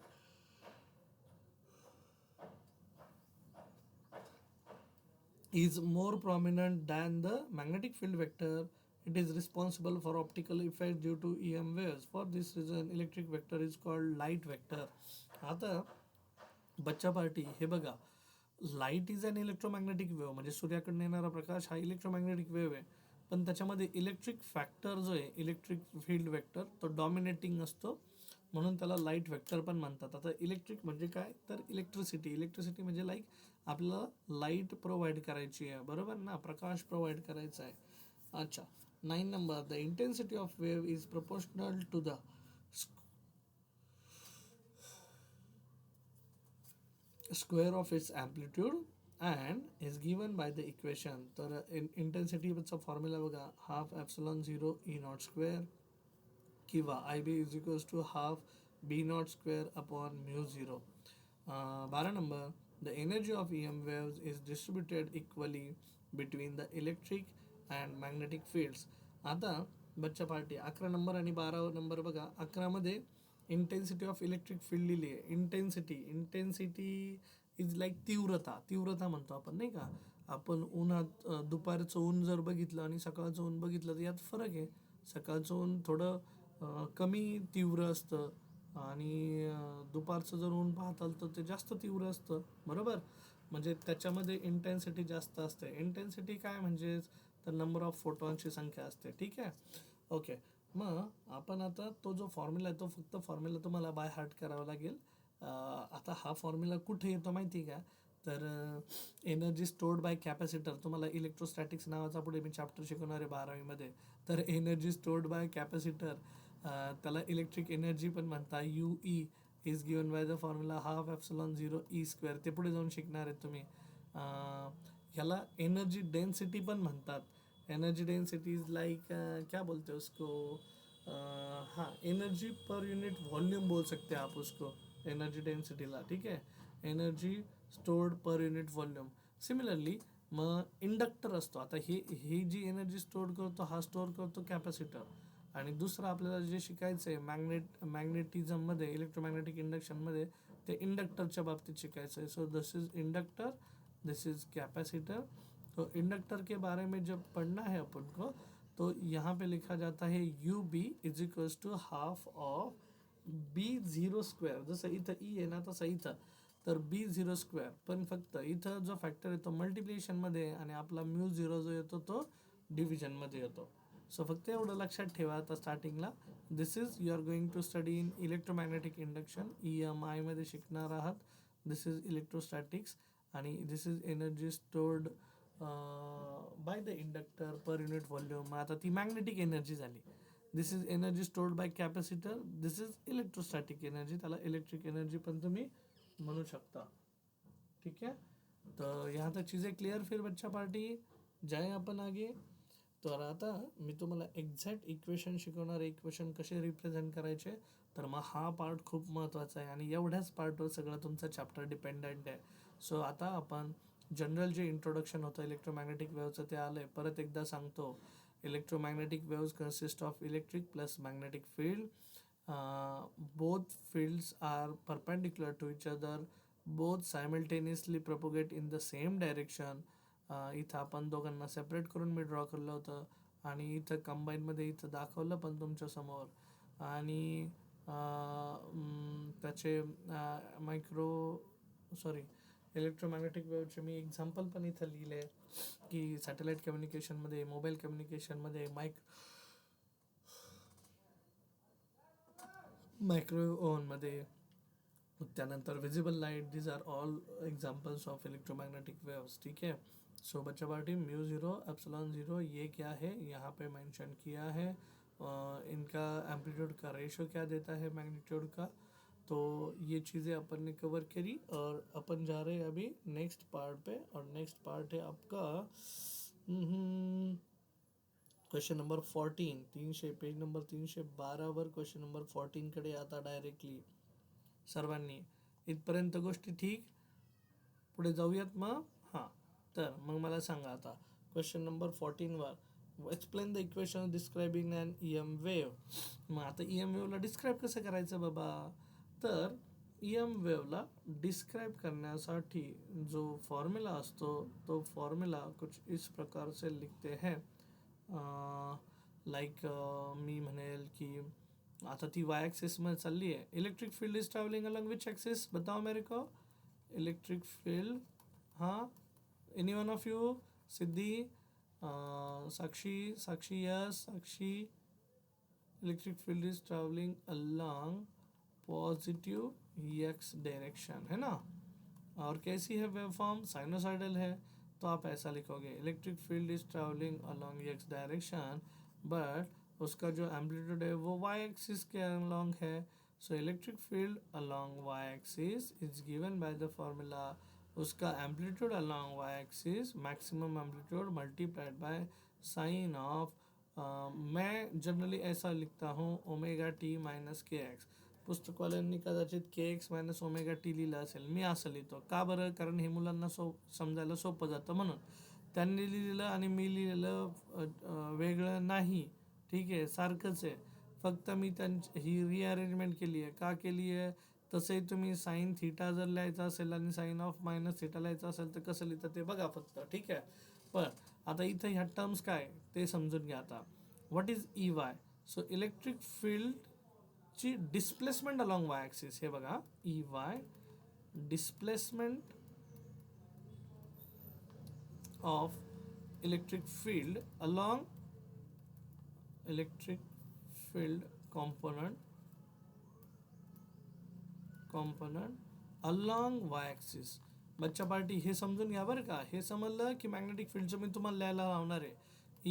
Speaker 1: is more prominent than the magnetic field vector, it is responsible for optical effects due to EM waves. For this reason electric vector is called light vector. आता बच्चा party हे बघा, light is an electromagnetic wave, म्हणजे सूर्याकडून येणारा प्रकाश हा electromagnetic wave आहे. पण त्याच्यामध्ये इलेक्ट्रिक फॅक्टर जो आहे, इलेक्ट्रिक फील्ड वेक्टर, तो डॉमिनेटिंग असतो, म्हणून त्याला लाईट वेक्टर पण म्हणतात. आता इलेक्ट्रिक म्हणजे काय, तर इलेक्ट्रिसिटी म्हणजे लाईक आपल्याला लाईट प्रोव्हाइड करायची आहे, बरोबर ना, प्रकाश प्रोव्हाइड करायचा आहे. अच्छा, 9 नंबर. The intensity of wave is proportional to the square of its amplitude and is given by the equation. तर इंटेन्सिटीचा फॉर्म्युला बघा, हाफ एप्सिलॉन 0 E0 स्क्वेअर किंवा IB is equals to half B0 square upon μ0. 12 number. The energy of EM waves is distributed equally between the electric and magnetic fields. आता बच्चा party 11 number आणि 12 number बघा. 11 मध्ये intensity of electric field लिहिली आहे. Intensity is like तीव्रता म्हणतो आपण, नाही का. आपण उन्हात दुपारचं ऊन जर बघितलं आणि सकाळचं ऊन बघितलं तर यात फरक आहे. सकाळचं ऊन थोडं कमी तीव्र असतं आणि दुपारचं जर ऊन पाहताल तर ते जास्त तीव्र असतं, बरोबर. म्हणजे त्याच्यामध्ये इंटेन्सिटी जास्त असते. इंटेन्सिटी काय म्हणजे तर नंबर ऑफ फोटॉनची संख्या असते, ठीक आहे. ओके, मग आपण आता तो जो फॉर्म्युला आहे तो फक्त फॉर्म्युला तुम्हाला बाय हार्ट करावा लागेल. आता हा फॉर्म्युला कुठे येतो माहिती आहे का, तर एनर्जी स्टोर्ड बाय कॅपॅसिटर. तुम्हाला इलेक्ट्रोस्टॅटिक्स नावाचा पुढे मी चॅप्टर शिकवणार आहे 12वीमध्ये. तर एनर्जी स्टोर्ड बाय कॅपॅसिटर, त्याला इलेक्ट्रिक एनर्जी पण म्हणतात. UE is given by the formula half epsilon 0 E square. ते पुढे जाऊन शिकणार आहेत तुम्ही. ह्याला एनर्जी डेन्सिटी पण म्हणतात. एनर्जी डेन्सिटी इज लाइक क्या बोलते हैं उसको, हाँ, एनर्जी पर यूनिट वॉल्यूम बोल सकते हैं आप उसको, एनर्जी डेन्सिटीला, ठीक आहे. Energy stored per unit volume. Similarly मग इंडक्टर असतो. आता ही जी एनर्जी स्टोर करतो, हा स्टोअर करतो कॅपॅसिटर. आणि दुसरं आपल्याला जे शिकायचं आहे मॅग्नेटिझममध्ये, इलेक्ट्रोमॅग्नेटिक इंडक्शनमध्ये, ते इंडक्टरच्या बाबतीत शिकायचं आहे. So this is inductor, this is capacitor. तो इंडक्टर के बारे में जब पढ़ना है अपन को, तो यहाँ पे लिखा जाता है UB is equals to half of B0 square. जसं इथं E आहे ना, तसं इथं तर B0 स्क्वेअर, पण फक्त इथं जो फॅक्टर येतो मल्टिप्लिकेशनमध्ये आणि आपला μ0 जो येतो तो डिव्हिजनमध्ये येतो. सो फक्त एवढं लक्षात ठेवा आता स्टार्टिंगला. This is you are going to study in electromagnetic induction, EMIमध्ये शिकणार आहात. दिस इज इलेक्ट्रोस्टॅटिक्स आणि this is energy stored by the inductor per unit volume. आता ती मॅग्नेटिक एनर्जी झाली. This is energy stored by capacitor. This is electrostatic energy, त्याला electric energy पण तुम्ही म्हणू शकता, ठीक है. तो यहाँ तक चीज़ें क्लियर. फिर बच्चा पार्टी जाए अपन आगे. तर आता मी तुम्हाला एक्झॅक्ट इक्वेशन शिकवणार आहे, इक्वेशन कसे रिप्रेझेंट करायचे. तर मग हा पार्ट खूप महत्त्वाचा आहे आणि एवढ्याच पार्टवर सगळं तुमचं चॅप्टर डिपेंडंट आहे. सो आता आपण जनरल जे इंट्रोडक्शन होतं इलेक्ट्रोमॅग्नेटिक वेव्हचं ते आलं आहे. परत एकदा सांगतो, electromagnetic waves consist of electric plus magnetic field. Both fields are perpendicular to each other. Both simultaneously propagate in the same direction. इथं आपण दोघांना सेपरेट करून मी ड्रॉ केलं होतं आणि इथं कंबाईनमध्ये इथं दाखवलं पण तुमच्या समोर. आणि त्याचे इलेक्ट्रोमॅग्नेटिक वेव्हचे मी एक्झाम्पल पण इथं लिहिले की सॅटेलाईट कम्युनिकेशनमध्ये, मोबाईल कम्युनिकेशनमध्ये, मायक्रोवेव्ह ओव्हनमध्ये, त्यानंतर visible light. These are all examples of electromagnetic waves, ठीक है. सो बच्चा पार्टी μ0 एप्सिलॉन 0 ये क्या है यहाँ पे मेंशन किया है. इनका एम्पलीट्यूड का रेशो क्या देता है मैग्नीट्यूड का. तो ये चीज़ें अपन ने कवर करी और अपन जा रहे हैं अभी नेक्स्ट पार्ट पे, और नेक्स्ट पार्ट है आपका क्वेश्चन नंबर 14. पेज नंबर 312 वर क्वेश्चन नंबर 14 कडे आता डायरेक्टली सर्वांनी. इथपर्यंत गोष्टी ठीक. पुढे जाऊयात मग. हां, तर मग मला सांगा आता क्वेश्चन नंबर 14 वर explain the equation describing an EM wave. मग आता EM वेव्हला डिस्क्राईब कसं करायचं बाबा, तर EM वेव्हला डिस्क्राईब करण्यासाठी जो फॉर्म्युला असतो तो फॉर्म्युला कुछ इस प्रकार से लिखते हैं. लाईक मी म्हणेल की आता ती वाय ॲक्सिस मध्ये चालली आहे. Electric field is travelling along which axis, बताओ मेरे को. इलेक्ट्रिक फील्ड, हाँ, any one of you, Siddhi, Sakshi yes, Sakshi. Electric field is travelling along positive x direction, है ना. और कैसी है वेव फॉर्म, साइनोसाइडल है. तो आप ऐसा लिखोगे electric field is travelling along X direction, but उसका जो एम्पलीट्यूड है वो वाई एक्सिस के अलोंग है. So electric field along Y axis is given by the formula. उसका amplitude along Y axis maximum amplitude multiplied by sine of, मैं generally ऐसा लिखता हूँ ओमेगा टी मायनस के एक्स. पुस्तकवाल्यांनी कदाचित K X minus omega T लिहिलं असेल, मी असं लिहितो. का बरं, कारण हे मुलांना समजायला सोपं जातं म्हणून. त्यांनी लिहिलेलं आणि मी लिहिलेलं वेगळं नाही, ठीक आहे, सारखंच आहे. फक्त मी ही रिअरेंजमेंट केली आहे. का केली आहे, तसंही तुम्ही साईन थिटा जर लिहायचं असेल आणि साईन ऑफ मायनस थिटा लिहायचं असेल तर कसं लिहितं ते बघा फक्त, ठीक आहे. पण आता इथं ह्या टर्म्स काय ते समजून घ्या आता. What is EY. So electric field ची डिस्प्लेसमेंट अलॉंग वाय ॲक्सिस, हे बघा EY displacement of electric field along electric field component along Y axis. बच्चा पार्टी हे समजून घ्या बरं का. हे समजलं की मॅग्नेटिक फील्डचं मी तुम्हाला लिहायला लावणार आहे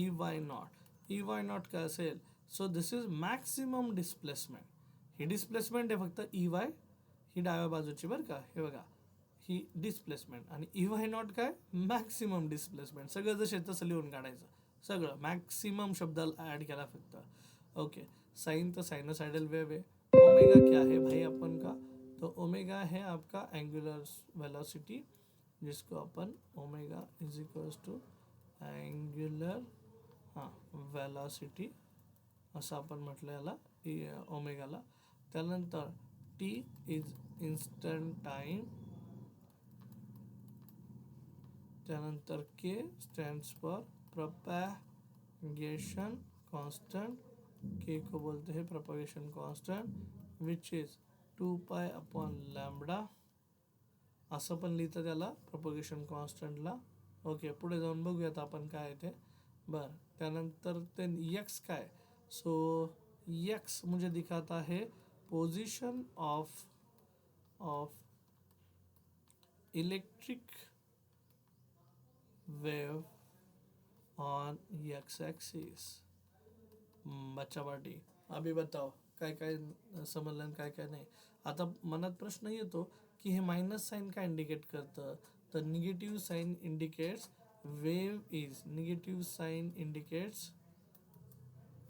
Speaker 1: EY नॉट. EY नॉट काय असेल, so this is maximum displacement. He displacement आहे फक्त EY, ही डाव्या बाजूची बरं का, हे बघा ही डिस्प्लेसमेंट. आणि EY नॉट काय, मॅक्सिमम डिस्प्लेसमेंट. सगळं जसे तसं लिहून काढायचं, सगळं मॅक्सिमम शब्दाला ॲड केला फक्त. ओके. साइन तो साइनोसाइडल वेव है. ओमेगा क्या है भाई अपन का, तो ओमेगा है आपका एंगुलर वेलोसिटी, जिसको अपन omega is equals to angular velocity असं आपण म्हटलं याला ओमेगाला. त्यानंतर टी इज इन्स्टंट टाइम. त्यानंतर के स्टैंड्स फॉर प्रोपैगेशन कांस्टेंट. के को बोलते हैं propagation constant which is 2 pi upon lambda. असं पण लिहितं त्याला प्रोपगेशन कॉन्स्टंटला. ओके, पुढे जाऊन बघूयात आपण काय आहे ते. बरं, त्यानंतर ते एक्स काय, सो एक्स मुझे दिखाता है position of electric wave on x axis. बच्चा पार्टी अभी बताओ काय काय समजलं आणि काय काय नाही. आता मनात प्रश्न येतो की हे मायनस साईन काय इंडिकेट करतं, तर negative sign indicates wave is, negative sign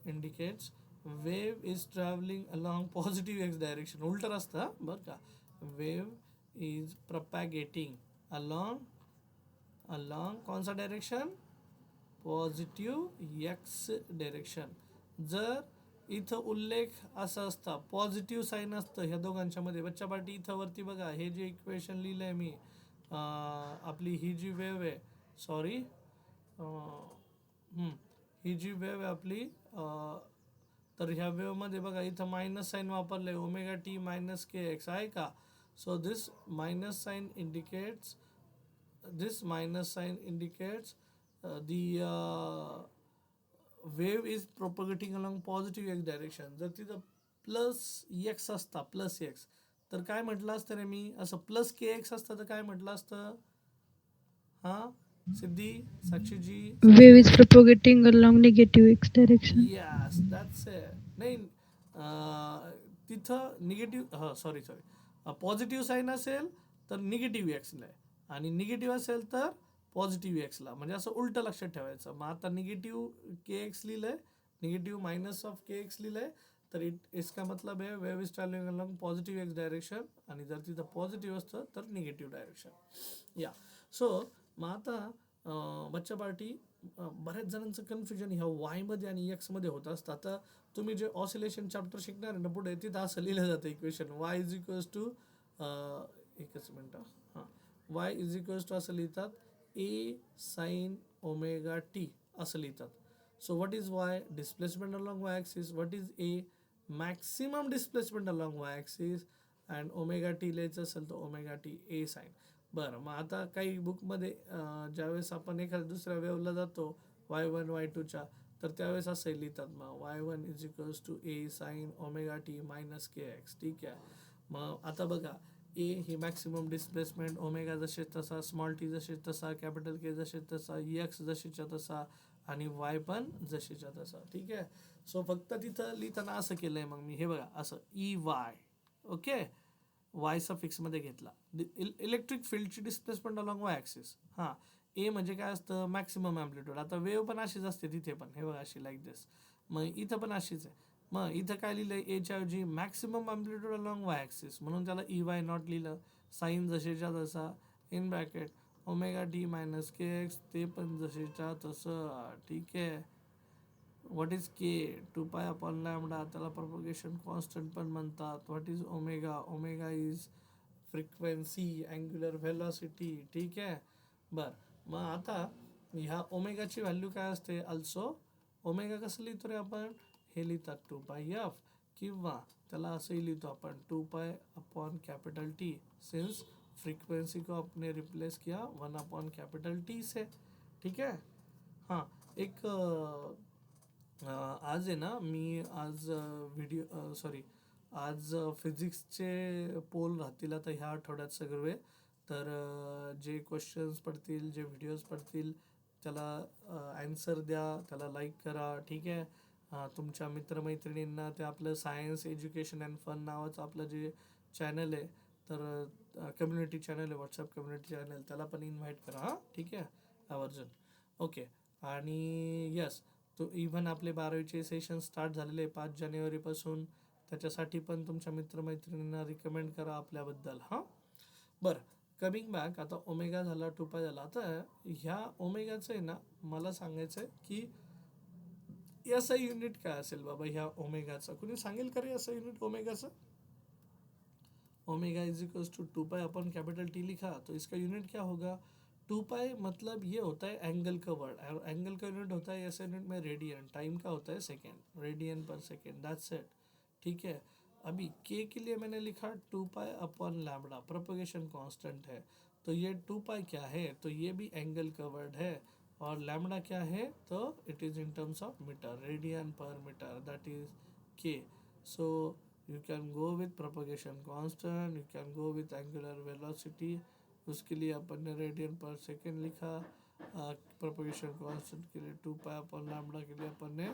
Speaker 1: indicates wave is travelling along positive x direction. उलटं असतं बरं का. वेव इज प्रपॅगेटिंग अलॉंग कौन सा डायरेक्शन, पॉझिटिव्ह एक्स डायरेक्शन. जर इथं उल्लेख असा असता, पॉझिटिव्ह साईन असतं ह्या दोघांच्या मध्ये. बच्चा पार्टी इथं वरती बघा, हे जे इक्वेशन लिहिलं आहे मी, आपली ही जी वेव आहे, सॉरी, ही जी वेव आहे आपली, तर ह्या वेवमध्ये बघा इथं मायनस साईन वापरलं आहे, ओमेगा टी मायनस के एक्स आहे का. So this minus sign indicates the wave is propagating along positive x direction. जर तिथं प्लस एक्स असता, प्लस एक्स, तर काय म्हटलं असतं रे मी, असं प्लस के एक्स असतं तर काय म्हटलं असतं. हां सिद्धी, Sakshi ji,
Speaker 2: Wave is propagating along negative x direction.
Speaker 1: Yes that's it. नाही, तिथं निगेटिव्ह पॉझिटिव्ह साईन असेल तर निगेटिव्ह एक्सला आहे आणि निगेटिव्ह असेल तर पॉझिटिव्ह एक्सला, म्हणजे असं उलटं लक्षात ठेवायचं. मग आता निगेटिव्ह के एक्स लिहिलंय, negative minus of K x लिहिलंय, तर इसका मतलब है wave is travelling along positive x direction, आणि जर तिथं पॉझिटिव्ह असतं तर निगेटिव्ह डायरेक्शन. या सो मग आता बच्चा पार्टी, बऱ्याच जणांचं कन्फ्युजन ह्या वायमध्ये आणि एक्समध्ये होत असतं. आता तुम्ही जे ऑसिलेशन चॅप्टर शिकणार आहे ना पुढे, तिथं असं लिहिलं जातं equation y is equals to, एकच मिनटं, हां, वाय इज इक्वल्स टू असं लिहितात ए साइन ओमेगा टी असं लिहितात. So what is why? Displacement along Y axis. What is a? Maximum displacement along Y axis. And omega T लिहायचं असेल तर ओमेगा टी ए साइन. बरं, मग आता काही बुकमध्ये ज्यावेळेस आपण एखाद्या दुसऱ्या वेवला जातो y1 y2च्या, तर त्यावेळेस असं लिहितात मग y1 is equals to a sine omega T minus K x. ठीक आहे. मग आता बघा, ए ही मॅक्सिमम डिस्प्लेसमेंट, ओमेगा जसे तसा, स्मॉल टी जसे तसा, कॅपिटल के जसे तसा, एक्स जशीच्या तसा, आणि वाय पण जशीच्या तसा. ठीक आहे. सो फक्त तिथं लिहिताना असं केलंय मग मी, हे बघा असं ई वाय, ओके, वाय सफिक्समध्ये घेतला. इलेक्ट्रिक फील्डची डिस्प्लेसमेंट अलॉंग वाय ॲक्सिस. हां, ए म्हणजे काय असतं? Maximum amplitude. आता वेव पण अशीच असते तिथे पण, हे बघा अशी लाईक दिस. मग इथं पण अशीच आहे. मग इथं काय लिहिलं आहे? एच्या ऐवजी maximum amplitude along Y axis, म्हणून त्याला ई वाय नॉट लिहिलं. साईन जसेच्या तसा, in bracket omega T minus K x, ते पण जसेच्या तसं. ठीक आहे. What is K? 2 pi upon lambda, त्याला प्रोपगेशन कॉन्स्टंट पण म्हणतात. What is omega? Omega is frequency, angular velocity. ठीक आहे. बरं, मग आता ह्या ओमेगाची व्हॅल्यू काय असते? अल्सो ओमेगा कसं लिहितो रे आपण? हे लिहितात 2 पाय एफ, किंवा त्याला असंही लिहितो आपण 2 pi upon capital T, since frequency को आपने रिप्लेस किया 1/कैपिटल टी से. ठीक आहे. हां, एक आज आहे ना, मी आज आज फिजिक्सचे पोल राहतील आता ह्या आठवड्यात सगळे. तर जे क्वेश्चन्स पडतील, जे व्हिडिओज पडतील, त्याला ॲन्सर द्या, त्याला लाईक करा. ठीक आहे. तुमच्या मित्रमैत्रिणींना ते आपलं सायन्स एज्युकेशन अँड फन नावाचं आपलं जे चॅनल आहे, तर कम्युनिटी चॅनल आहे, व्हॉट्सअप कम्युनिटी चॅनल, त्याला पण इन्व्हाइट करा. हां, ठीक आहे, आवर्जून. ओके. आणि यस, तो इव्हन आपले 12वीचे सेशन स्टार्ट झालेले 5 जानेवारीपासून, त्याच्यासाठी पण तुमच्या मित्रमैत्रिणींना रिकमेंड करा आपल्याबद्दल. हां, बरं, कमिंग बॅक. आता ओमेगा झाला, 2 पाय झाला. आता ह्या ओमेगाचं आहे ना, मला सांगायचं आहे की याचा युनिट काय असेल बाबा ह्या ओमेगाचा? कुणी सांगेल का रे याचा युनिट ओमेगाचा? Omega is equals to 2 pi upon capital T लिखा, तो इसका यूनिट क्या होगा? 2 पाई मतलब ये होता है एंगल का वर्ड, और एंगल का यूनिट होता है ऐसे यूनिट में रेडियन, टाइम का होता है second, radian per second, that's it. ठीक है. अभी के के लिए मैंने लिखा 2 pi upon lambda, propagation constant है, तो ये 2 पाई क्या है? तो ये भी एंगल का वर्ड है. और लैम्बडा क्या है? तो it is in terms of metre, radian per metre, that is k. So you can go with propagation constant, you can go with angular velocity. उसके लिए अपन ने रेडियन पर सेकेंड लिखा. प्रोपगेशन कांस्टेंट के लिए 2 पाई अपन लैम्बडा के लिए अपन ने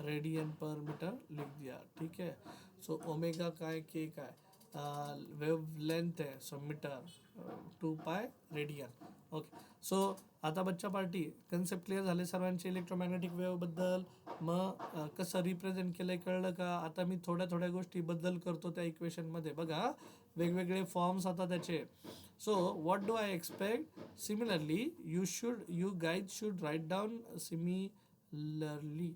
Speaker 1: रेडियन पर मीटर लिख दिया. ठीक है. सो ओमेगा का है, के का है, वेव लेंथ है, so metre, 2 pi radian. Okay. So आता बच्चा पार्टी कन्सेप्ट क्लिअर झाले सर्वांचे इलेक्ट्रोमॅग्नेटिक वेव्हबद्दल. मग कसं रिप्रेझेंट केलं आहे कळलं का? आता मी थोड्या थोड्या गोष्टी बदल करतो त्या इक्वेशनमध्ये. बघा, वेगवेगळे फॉर्म्स आता त्याचे. So what do I expect? Similarly you guys should write down similarly.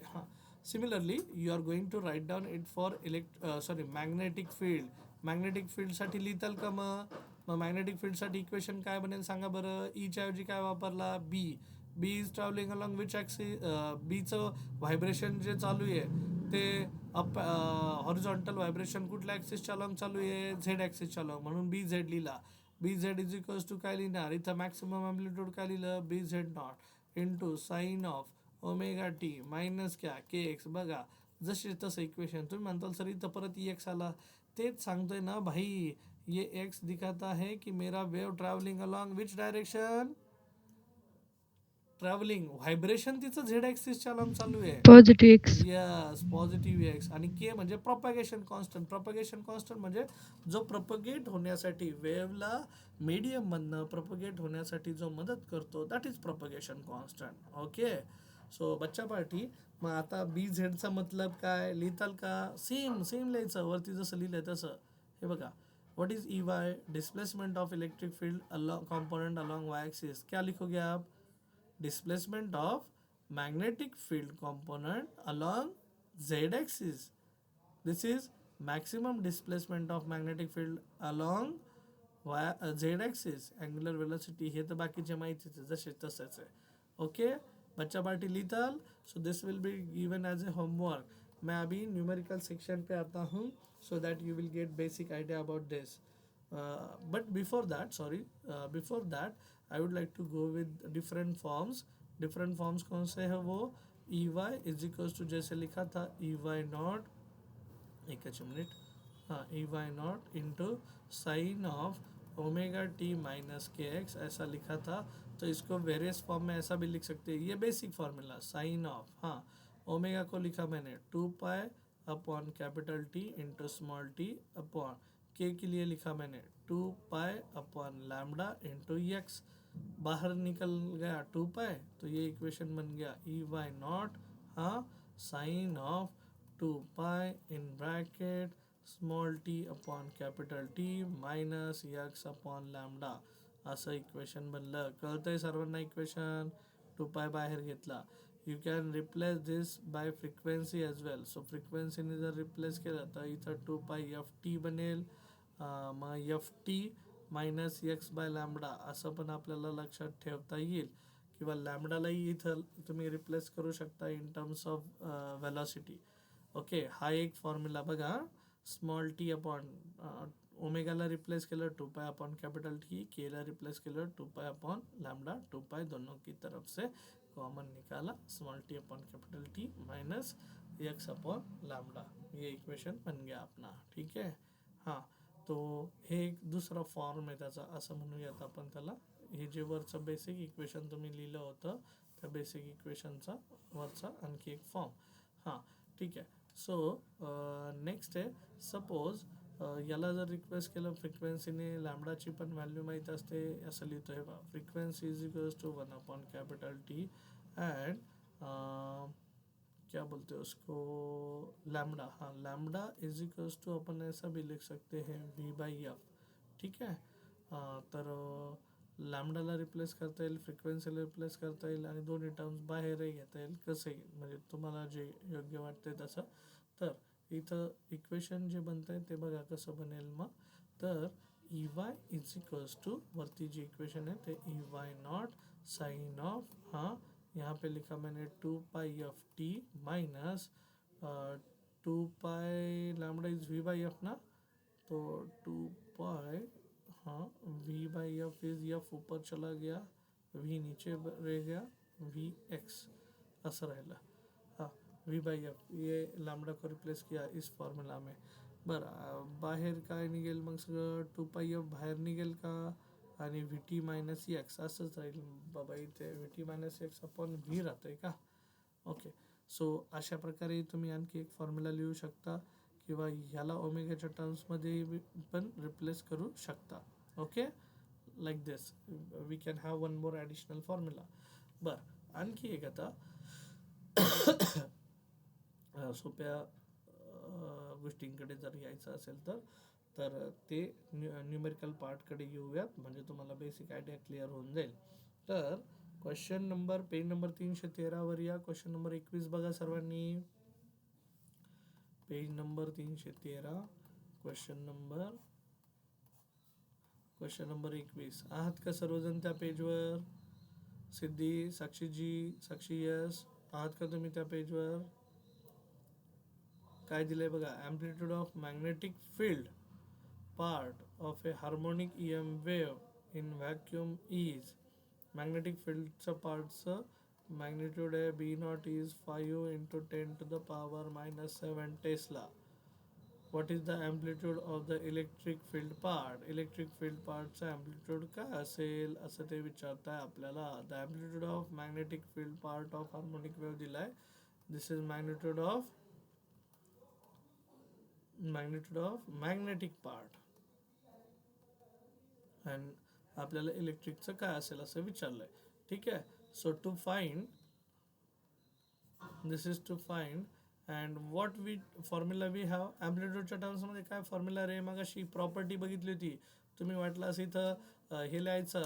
Speaker 1: हां, similarly you are going to write down it for magnetic field. Magnetic फील्डसाठी लिहिताल का? मग मॅग्नेटिक फील्डसाठी इक्वेशन काय बनेल सांगा बरं? ईच्या ऐवजी काय वापरला? B. B is travelling along which axis? बीचं व्हायब्रेशन जे चालू आहे ते हॉरिझॉन्टल व्हायब्रेशन कुठल्या ॲक्सिसच्या अलॉंग चालू आहे? झेड ॲक्सिसच्या अलॉंग, म्हणून बी झेड लिहिला. B Z is equals to काय लिहिणार? इथं मॅक्सिमम ॲम्प्लिट्यूड काय लिहिलं? B Z naught into sine of omega T minus क्या? K X. बघा, जसे तसं इक्वेशन. तुम्ही म्हणताल सर इथं परत ई एक्स आला. तेच सांगतोय ना भाई, ये एक्स दिखाता है कि मेरा wave travelling along which direction? Travelling vibration तिचं झेड ॲक्सिसच्या लांब चालू आहे.
Speaker 2: Positive x.
Speaker 1: Yes, positive x. आणि के म्हणजे प्रॉपगेशन कॉन्स्टंट. प्रॉपगेशन कॉन्स्टंट म्हणजे जो प्रॉपगेट होण्यासाठी वेव्हला मीडियम मधनं प्रॉपगेट होण्यासाठी जो मदत करतो that is propagation constant. Okay. So बच्चा पार्टी, मग आता बी झेडचा मतलब काय लिहिताल का? सेम सेम लिहायचं, वरती जसं लिहिलंय तसं. हे बघा, what is E y? Displacement of electric field along component along y axis. क्या लिखोगे आप? displacement of magnetic field component along z axis. This is maximum displacement of magnetic field along z axis. Angular velocity हे तर बाकीचे माहितीच आहे, जसे तसेच आहे. ओके बच्चा party lethal. So this will be given as a homework. मैं अभी न्यूमेरिकल सेक्शन पे आता हूँ so that you will get basic idea about this. But before that I would like to go with different forms. different forms कौन से है वो? E y is equal to, जैसे लिखा था ई वाई नॉट, एक मिनट, हाँ, E Wai nought into sine of omega t minus k x, ऐसा लिखा था. तो इसको वेरियस फॉर्म में ऐसा भी लिख सकते हैं. ये बेसिक फॉर्मूला साइन ऑफ, हाँ, ओमेगा को लिखा मैंने 2 pi upon capital T into small t upon K के लिए लिखा मैंने 2 pi upon lambda into X. बाहर निकल गया 2 पाई, तो ये इक्वेशन बन गया ई वाई नॉट, हाँ, sine of 2 pi in bracket small t upon capital T minus X upon lambda. असं इक्वेशन बनलं. कळतंय सर्वांना इक्वेशन? 2 पाई बाहेर घेतला. You can replace this by frequency as well. So फ्रिक्वेन्सीने जर रिप्लेस केलं तर इथं 2 पाई एफ टी बनेल. मग f t minus x by lambda असं पण आपल्याला लक्षात ठेवता येईल. किंवा लॅम्बडालाही इथं तुम्ही रिप्लेस करू शकता in terms of velocity. Okay, हा एक फॉर्म्युला बघा. स्मॉल टी अपॉन ओमेगाला रिप्लेस केलं 2 पाई अपॉन कैपिटल टी, केला रिप्लेस केलं 2 पाई अपॉन लैम्डा. 2 पाई दोनों की तरफ से कॉमन निकाला. Small t upon capital T minus x upon lambda. ये इक्वेशन बन गया अपना. ठीक आहे. हां, तो हे एक दुसरा फॉर्म आहे त्याचा, असं म्हणूयात आपण त्याला. हे जे वरचं बेसिक इक्वेशन तुम्ही लिहिलं होतं त्या बेसिक इक्वेशनचा वरचा आणखी एक फॉर्म. हां, ठीक आहे. सो नेक्स्ट आहे, सपोज याला जर रिक्वेस्ट केलं फ्रिक्वेन्सीने, लॅम्बडाची पण व्हॅल्यू माहीत असते. असं लिहितो आहे बा, frequency is equals to 1 upon capital T and क्या बोलते हैं उसको, लैम्बडा. हाँ, लैम्बडा इज इक्वल्स टू अपन ऐसा भी लिख सकते हैं वी बाई एफ. ठीक आहे. तर लॅम्बडाला रिप्लेस करता येईल, फ्रिक्वेन्सीला रिप्लेस करता येईल आणि दोन्ही टर्म्स बाहेरही घेता येईल. कसंही म्हणजे तुम्हाला जे योग्य वाटते तसं. तर इथं इक्वेशन जे बनतं आहे ते बघा कसं बनेल मग. तर E Y is equals to, वरती जी इक्वेशन है ते E Wai naught sine of, हाँ, यहाँ पे लिखा मैंने 2 pi F T minus 2 pi lambda is V by F ना. तो 2 पाई, हाँ, we by F is F ऊपर चला गया, वी नीचे रह गया, वी एक्स असं राहिलं. हाँ, वी बाई एफ, ये लैम्बडा को रिप्लेस किया इस फॉर्म्युला में. बरं, बाहेर काय निघेल मग सगळं? 2 पाई एफ बाहेर निघेल का, आणि व्ही टी मायनस एक्स असंच राहील बाबा. इथे V T minus X upon V राहतं आहे का. ओके. सो अशा प्रकारे तुम्ही आणखी एक फॉर्म्युला लिहू शकता किंवा ह्याला ओमेगाच्या टर्म्समध्ये पण रिप्लेस करू शकता. Okay, like this we can have one more additional formula. बरं, आणखी एक आता सोप्या गोष्टींकडे जर यायचं असेल तर ते न्यूमेरिकल पार्टकडे येऊयात, म्हणजे तुम्हाला बेसिक आयडिया क्लिअर होऊन जाईल. तर क्वेश्चन नंबर, पेज नंबर 313 वर या. क्वेश्चन नंबर 21 बघा सर्वांनी. Page number 313, question number 21. आहात का सर्वजण त्या पेजवर? सिद्धी, साक्षीजी, साक्षी, यस आहात का तुम्ही त्या पेजवर? काय दिलंय बघा, amplitude of magnetic field part of a harmonic EM wave in vacuum is. Magnetic फील्डचं पार्टचं मॅग्निट्यूड आहे B0 is 5 × 10⁻⁻⁷ tesla. What is the amplitude of the electric field part. Electric field पार्टचा ॲम्प्लिट्यूड काय असेल असं ते विचारताय आपल्याला. The amplitude of magnetic field part of harmonic wave दिलाय. This is magnitude of magnetic part. And आपल्याला इलेक्ट्रिकचं काय असेल असं विचारलंय. ठीक आहे. So to find this is to find and what we formula we have. ॲम्प्लिट्यूडच्या टर्म्समध्ये काय फॉर्म्युला रे. मग अशी प्रॉपर्टी बघितली होती तुम्ही. वाटलं असं इथं हे लिहायचं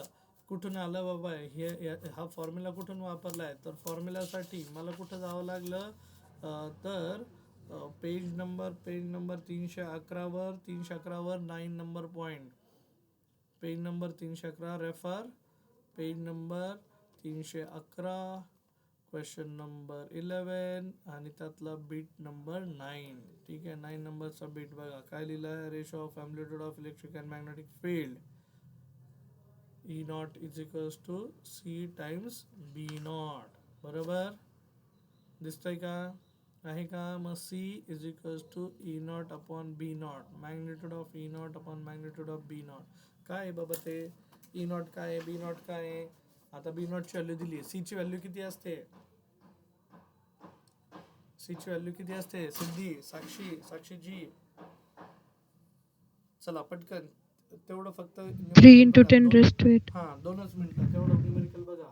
Speaker 1: कुठून आलं बाबा हा फॉर्म्युला कुठून वापरला आहे. तर फॉर्म्युलासाठी मला कुठं जावं लागलं तर पेज नंबर 311वर 311वर 9 number point. Page number 311 refer. Page number 311 question number 11 आणि त्यातला बीट नंबर 9. ठीक आहे. 9 नंबरचा बीट बघा काय लिहिलं आहे. Ratio of amplitude of electric and magnetic field E nought is equals to c times B nought. बरोबर दिसतंय का. आहे का. मग c is equals to E nought upon B nought. Magnitude of E nought upon magnitude of B nought. काय आहे बाबा ते. ई नॉट काय आहे, बी नॉट काय आहे. आता बी नॉटची व्हॅल्यू दिली आहे. सीची व्हॅल्यू किती असते. सीची व्हॅल्यू किती असते. सिद्धी साक्षीजी चला पटकन तेवढं फक्त
Speaker 2: 3 into 10 raised to 8.
Speaker 1: हा 2च मिनिटं तेवढं न्यूमेरिकल बघा.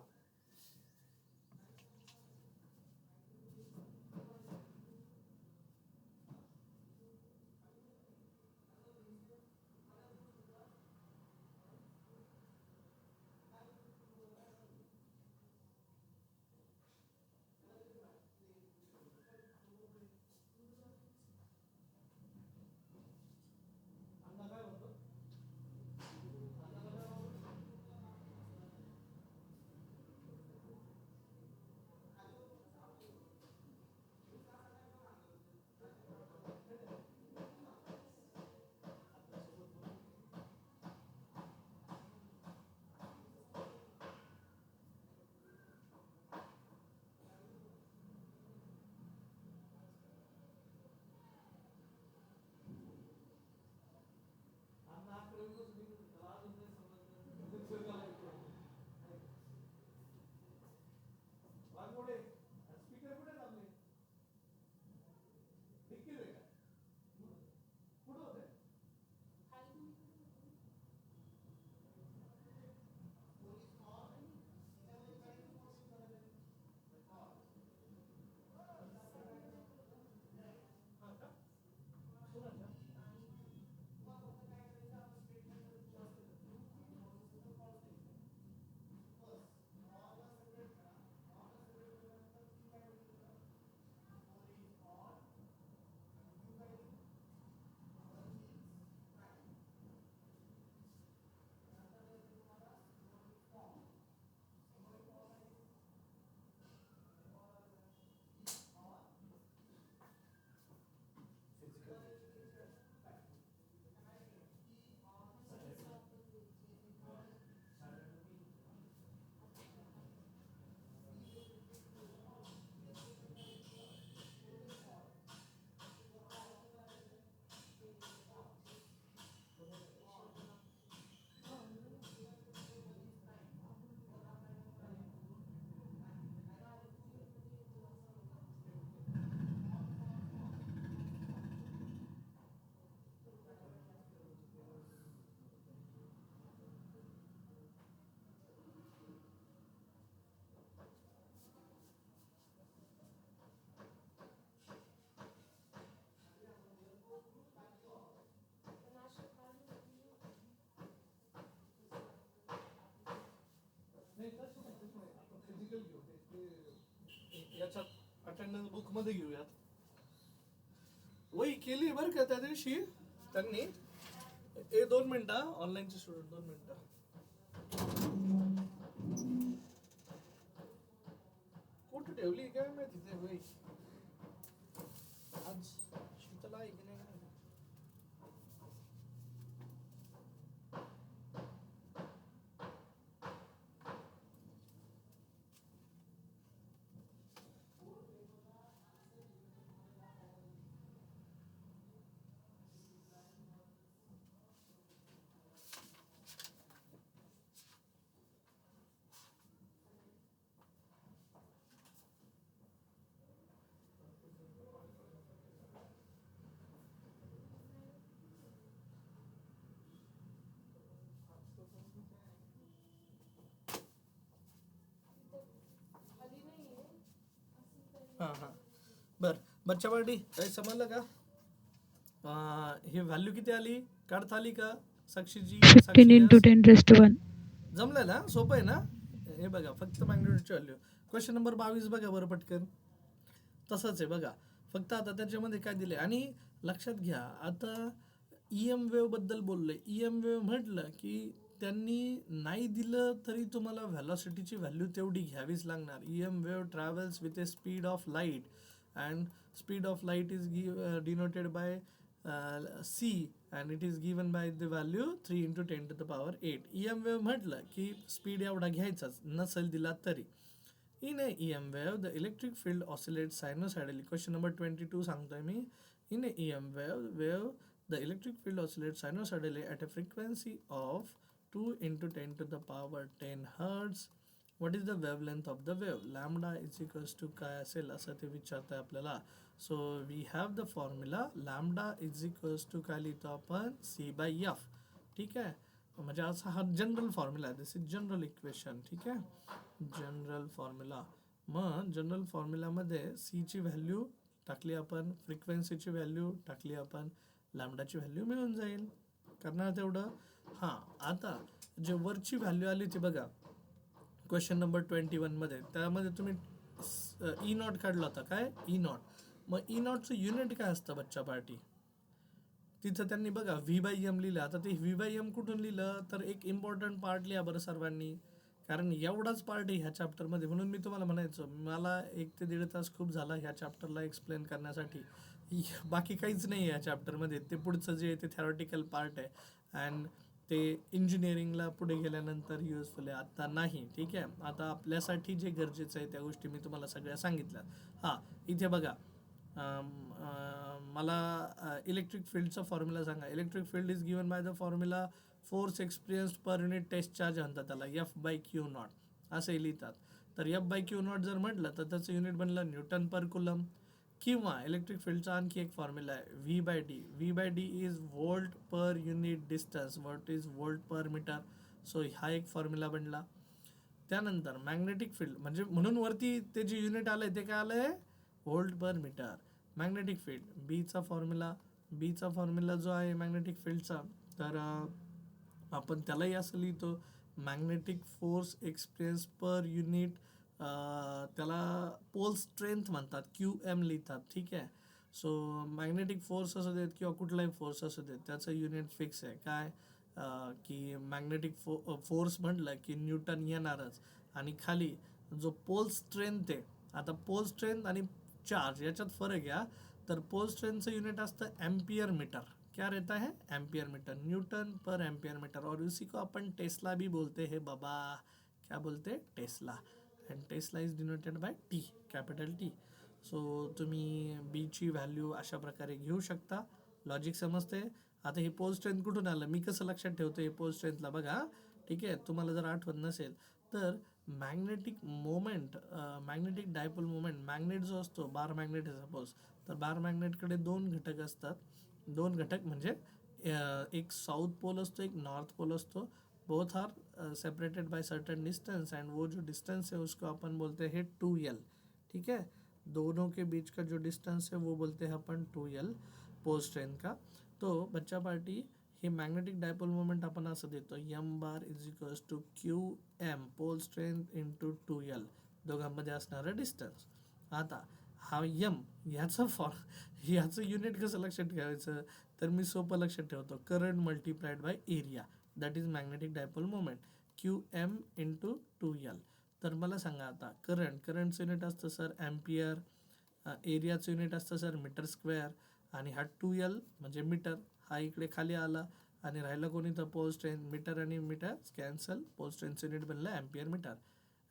Speaker 1: याच्यात अटेंडन्स बुक मध्ये घेऊयात. वही केली बरं का त्या दिवशी त्यांनी. 2 मिनिटं ऑनलाईनचे स्टुडंट 2 मिनिटं. कुठे ठेवली काय माहिती ते वही. आज शीतल आहे की नाही. हां हां बरं बच्चा पार्टी काही समजलं का? हे व्हॅल्यू किती आली काढता आली का? साक्षीजी
Speaker 2: 15
Speaker 1: साक्षी
Speaker 2: into
Speaker 1: यस
Speaker 2: 10⁻⁻⁴.
Speaker 1: जमलं ना सोपं आहे ना. हे बघा फक्त मॅग्नेट्यूडची व्हॅल्यू. क्वेश्चन नंबर 22 बघा बरं पटकन. तसंच आहे बघा फक्त आता त्याच्यामध्ये काय दिले आणि लक्षात घ्या आता EM वेव्ह बद्दल बोललोय. EM वेव्ह म्हटलं की त्यांनी नाही दिलं तरी तुम्हाला व्हेलॉसिटीची व्हॅल्यू तेवढी घ्यावीच लागणार. EM wave travels with A speed of light and speed of light is denoted by C and it is given by the value 3 into 10 to the power 8. EM wave म्हटलं की स्पीड एवढा घ्यायचाच नसेल दिला तरी. In a EM wave the electric field oscillates sinusoidally. Question number 22 सांगतोय मी. In a EM wave the electric field oscillates sinusoidally at a frequency of 2 into 10 to the power 10 hertz. What is the wavelength of the wave? Lambda is equals to काय असेल असं ते विचारतंय आपल्याला. So we have the formula lambda is equals to काय लिहितो आपण C/F. ठीक आहे म्हणजे असा हा जनरल फॉर्म्युला आहे. दिस इज जनरल इक्वेशन. ठीक आहे जनरल फॉर्म्युला. मग जनरल फॉर्म्युलामध्ये सीची व्हॅल्यू टाकली आपण फ्रिक्वेन्सीची व्हॅल्यू टाकली आपण लॅम्डाची व्हॅल्यू मिळून जाईल. करणार तेवढं. हां आता जे वरची व्हॅल्यू आली ती बघा क्वेश्चन नंबर 21 मध्ये त्यामध्ये तुम्ही E0 काढला होता काय E0. मग E0चं युनिट काय असतं बच्चा पार्टी. तिथं त्यांनी बघा V/M लिहिलं. आता ते V/M कुठून लिहिलं तर एक इम्पॉर्टंट पार्ट लिहा बरं सर्वांनी कारण एवढाच पार्ट आहे ह्या चॅप्टरमध्ये. म्हणून मी तुम्हाला म्हणायचो मला 1 ते 1.5 तास खूप झाला ह्या चॅप्टरला एक्सप्लेन करण्यासाठी. बाकी काहीच नाही आहे या चॅप्टरमध्ये. ते पुढचं जे ते थेरॉटिकल पार्ट आहे अँड ते इंजिनिअरिंगला पुढे गेल्यानंतर युजफुल आहे. आता नाही. ठीक आहे आता आपल्यासाठी जे गरजेचं आहे त्या गोष्टी मी तुम्हाला सगळ्या सांगितल्या. हां इथे बघा मला इलेक्ट्रिक फील्डचा फॉर्म्युला सांगा. Electric field is given by the formula force experience per unit test charge म्हणतात त्याला F/Q0 असे लिहितात. तर F/Q0 जर म्हटलं तर त्याचं युनिट बनलं न्यूटन पर कुलम. किंवा इलेक्ट्रिक फील्डचा आणखी एक फॉर्म्युला आहे V/D. V/D is volt per unit distance. What is volt per metre. So हा एक फॉर्म्युला बनला. त्यानंतर मॅग्नेटिक फील्ड म्हणजे म्हणून वरती ते जे युनिट आलंय ते काय आलंय volt per metre. Magnetic field बीचा फॉर्म्युला जो आहे मॅग्नेटिक फील्डचा तर आपण त्यालाही असं लिहितो magnetic force experience per unit. त्याला पोल स्ट्रेंथ म्हणतात QM लिहितात. ठीक आहे सो मॅग्नेटिक फोर्स असू देत किंवा कुठलाही फोर्स असू देत त्याचं युनिट फिक्स आहे काय की मॅग्नेटिक फोर्स म्हटलं की न्यूटन येणारच. आणि खाली जो पोल स्ट्रेंथ आहे आता पोल स्ट्रेंथ आणि चार्ज याच्यात फरक घ्या. तर पोल स्ट्रेंथचं युनिट असतं एम्पियर मीटर. क्या रहता है एम्पियर मीटर. न्यूटन पर एम्पियर मीटर और उसी को अपन टेस्ला भी बोलते हैं बाबा. क्या बोलते Tesla and Tesla is denoted by T capital T. So तुम्ही बीची व्हॅल्यू अशा प्रकारे घेऊ शकता. लॉजिक समजते. आता हे पोल स्ट्रेंथ कुठून आलं मी कसं लक्षात ठेवतो हे पोल स्ट्रेंथला बघा. ठीक आहे तुम्हाला जर आठवत नसेल तर magnetic moment magnetic dipole moment magnet जो असतो बार मॅग्नेट आहे सपोज तर बार मॅग्नेटकडे 2 घटक असतात. 2 घटक म्हणजे एक साऊथ पोल असतो एक नॉर्थ पोल असतो. Both are separated by certain distance and वो जो डिस्टेंस है उसको अपन बोलते हैं 2L. ठीक है दोनों के बीच का जो डिस्टेंस है वो बोलते हैं अपन 2L पोल स्ट्रेंथ का. तो बच्चा पार्टी हे मॅग्नेटिक डायपोल मोमेंट आपण असं देतो M bar is equals to QM pole strength into 2L दोघांमध्ये असणारं डिस्टन्स. आता हा ह्याचं युनिट कसं लक्षात ठेवायचं तर मी सोपं लक्षात ठेवतो current multiplied by area that is magnetic dipole moment QM into 2L. तर मला सांगा आता करंटचं युनिट असतं सर ॲम्पियर. एरियाचं युनिट असतं सर मीटर स्क्वेअर आणि हा 2L म्हणजे मीटर हा इकडे खाली आला आणि राहिला कोणी तर पोल स्ट्रेंथ मीटर आणि मीटर कॅन्सल पोल स्ट्रेंथचं युनिट बनलं ॲम्पियर मीटर.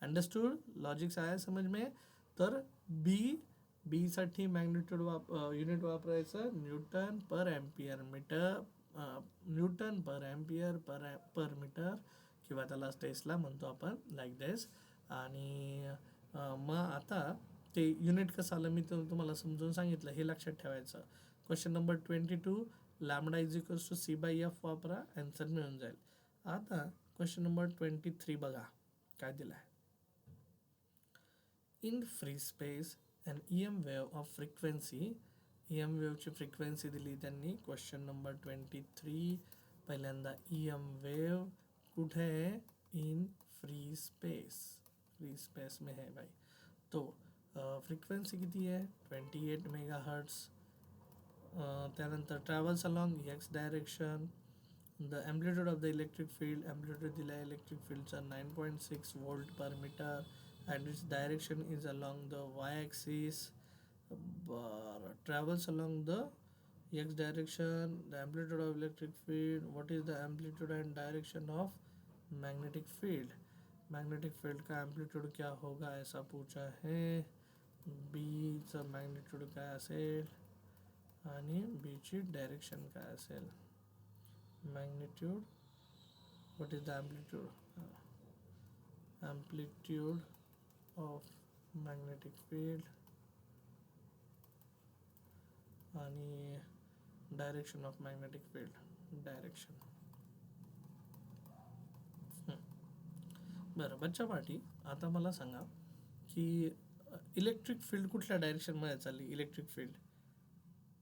Speaker 1: अंडरस्टूड लॉजिक्स आहे समज में. तर बी साठी मॅग्नेट्यूड युनिट वापरायचं न्यूटन पर एम्पियर मीटर. न्यूटन पर एम्पियर पर मीटर किंवा त्याला टेस्ला म्हणतो आपण लाईक दिस. आणि मग आता ते युनिट कसं आलं मी तुम्हाला समजून सांगितलं हे लक्षात ठेवायचं. Question number 22 lambda is equals to C/F वापरा आन्सर मिळून जाईल. आता क्वेश्चन नंबर 23 बघा काय दिलं आहे. In free space, and EM wave of frequency. EM वेव्हची फ्रिक्वेन्सी दिली त्यांनी. Question number 23. पहिल्यांदा EM वेव्ह कुठे आहे? In free space. Free space में है भाई. तो फ्रिक्वेन्सी किती आहे? 28 मेगाहर्ट्स. त्यानंतर travels along x direction. The amplitude of the electric field, amplitude दिला आहे इलेक्ट्रिक फील्डचा 9.6 volt per metre and its direction is along the y axis. Travels along the x direction. The amplitude of electric field. What is the amplitude and direction of magnetic field. Magnetic field का amplitude क्या होगा ऐसा पूछा है. बीचा magnitude काय असेल आणि बीची डायरेक्शन काय असेल. Magnitude, what is the amplitude. Amplitude of magnetic field आणि direction of magnetic field. Direction. बरं बच्चा पाटी, आता मला सांगा की इलेक्ट्रिक फील्ड कुठल्या डायरेक्शनमध्ये चालली. Electric field.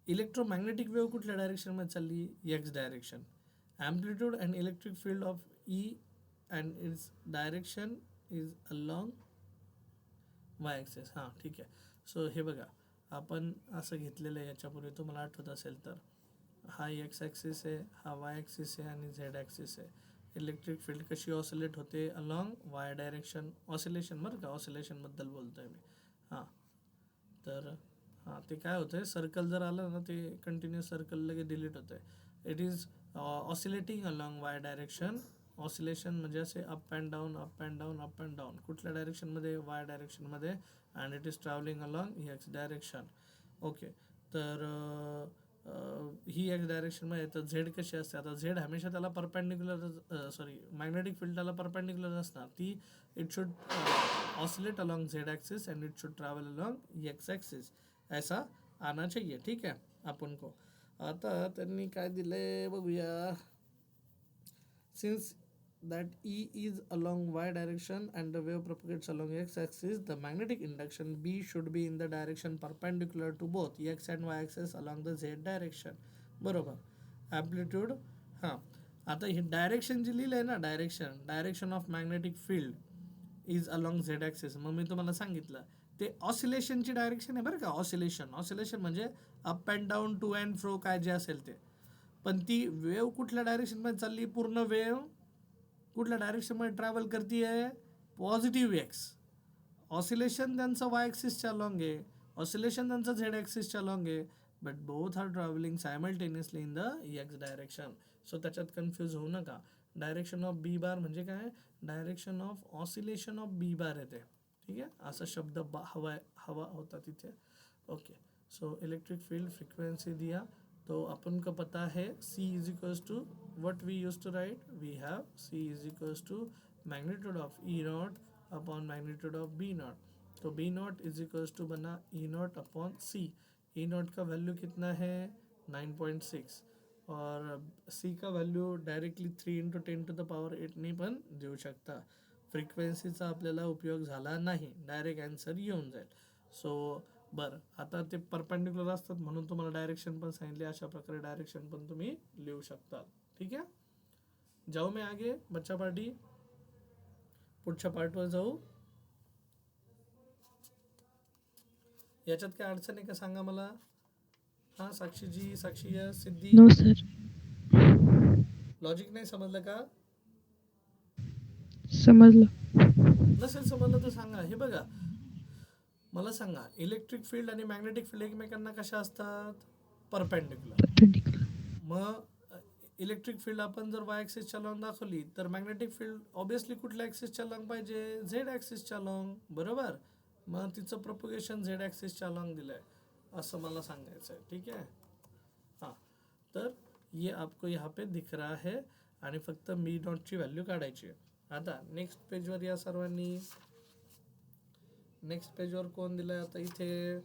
Speaker 1: इलेक्ट्रोमॅग्नेटिक वेव्ह कुठल्या डायरेक्शनमध्ये चालली. X direction. Amplitude and electric field of E and its direction is along Y axis. हां ठीक आहे. सो हे बघा, आपण असं घेतलेलं आहे याच्यापूर्वी, तुम्हाला आठवत असेल तर. हा एक्स ॲक्सिस आहे, हा वाय ॲक्सिस आहे आणि झेड ॲक्सिस आहे. इलेक्ट्रिक फील्ड कशी ऑसिलेट होते. Along Y direction. ऑसिलेशन बरं का, ऑसिलेशनबद्दल बोलतो आहे मी. हां तर हां ते काय होतं आहे, सर्कल जर आलं ना ते कंटिन्युअस सर्कल लगेच डिलीट होतं आहे. It is oscillating along Y direction. Oscillation म्हणजे असे up and down up and down up and down. कुठल्या डायरेक्शनमध्ये. वाय डायरेक्शनमध्ये. And it is travelling along x direction. Okay. तर ही एक्स डायरेक्शनमध्ये. तर झेड कशी असते. आता झेड हमेशा त्याला परपेंडिक्युलर, सॉरी मॅग्नेटिक फील्ड त्याला परपेंडिक्युलर असणार. ती it should oscillate along Z axis and it should travel along X axis. ऐसा आना चाहिए. ठीक है आपण को. आता त्यांनी काय दिलंय बघूया. Since that E is along y direction and the wave propagates along x axis, the magnetic induction B should be in the direction perpendicular to both x and y axis along the z direction. बरोबर. Amplitude. हां आता हे direction जे लिहिलं आहे ना, direction of magnetic field is along Z axis. मग मी तुम्हाला सांगितलं ते ऑसिलेशनची डायरेक्शन आहे बरं का. ऑसिलेशन म्हणजे up and down to and fro काय जे असेल ते. पण ती वेव्ह कुठल्या डायरेक्शनमध्ये चालली. पूर्ण वेव्ह कुठल्या डायरेक्शनमध्ये ट्रॅव्हल करते आहे. Positive X. ऑसिलेशन त्यांचं वाय ॲक्सिसच्या अलॉंग आहे. ऑसिलेशन त्यांचं झेड ॲक्सिसच्या अलॉंग आहे. But both are travelling simultaneously in the x direction. So त्याच्यात कन्फ्यूज होऊ नका. डायरेक्शन ऑफ बी बार म्हणजे काय. Direction of oscillation of B bar येते. ठीक आहे. असा शब्द हवा होता तिथे. Okay. So electric field frequency दिया तो अपन को पता है C is equals to what we use to write. We have C is equals to magnitude of E nought upon magnitude of B nought. तो B nought is equals to बना E nought upon C. E nought का value कितना है 9.6 और C का value directly 3 × 10⁸ ने पण देऊ शकता. फ्रिक्वेन्सीचा आपल्याला उपयोग झाला नाही. डायरेक्ट आन्सर येऊन जाईल. सो बरं आता ते परपेंडिक्युलर असतात म्हणून तुम्हाला डायरेक्शन पण सांगितले. अशा प्रकारे डायरेक्शन पण तुम्ही लिहू शकता. ठीक आहे. जाऊ मी आगे बच्चा पार्टी. पुढच्या पार्टवर जाऊ. याच्यात काय अडचण आहे का सांगा मला. हां साक्षीजी, साक्षी या सिद्धी.
Speaker 2: No sir.
Speaker 1: लॉजिक नाही समजलं का.
Speaker 2: समजलं.
Speaker 1: नसेल समजलं तर सांगा. हे बघा मला सांगा, इलेक्ट्रिक फील्ड आणि मॅग्नेटिक फील्ड एकमेकांना कशा असतात. परपेंडिक्युलर. मग इलेक्ट्रिक फील्ड आपण जर वाय ॲक्सिसच्या लॉंग दाखवली तर मॅग्नेटिक फील्ड ऑब्विसली कुठल्या ॲक्सिसच्या लॉंग पाहिजे. झेड ॲक्सिसच्या लॉंग. बरोबर. मग तिचं प्रोपगेशन झेड ॲक्सिसच्या लॉंग दिलं आहे असं मला सांगायचं आहे. ठीक आहे. हां तर ये आपको यहाँ पे दिख रहा है आणि फक्त मी नॉटची व्हॅल्यू काढायची आहे. आता नेक्स्ट पेजवर या सर्वांनी. नेक्स्ट पेजवर कोण दिलं आहे आता इथे.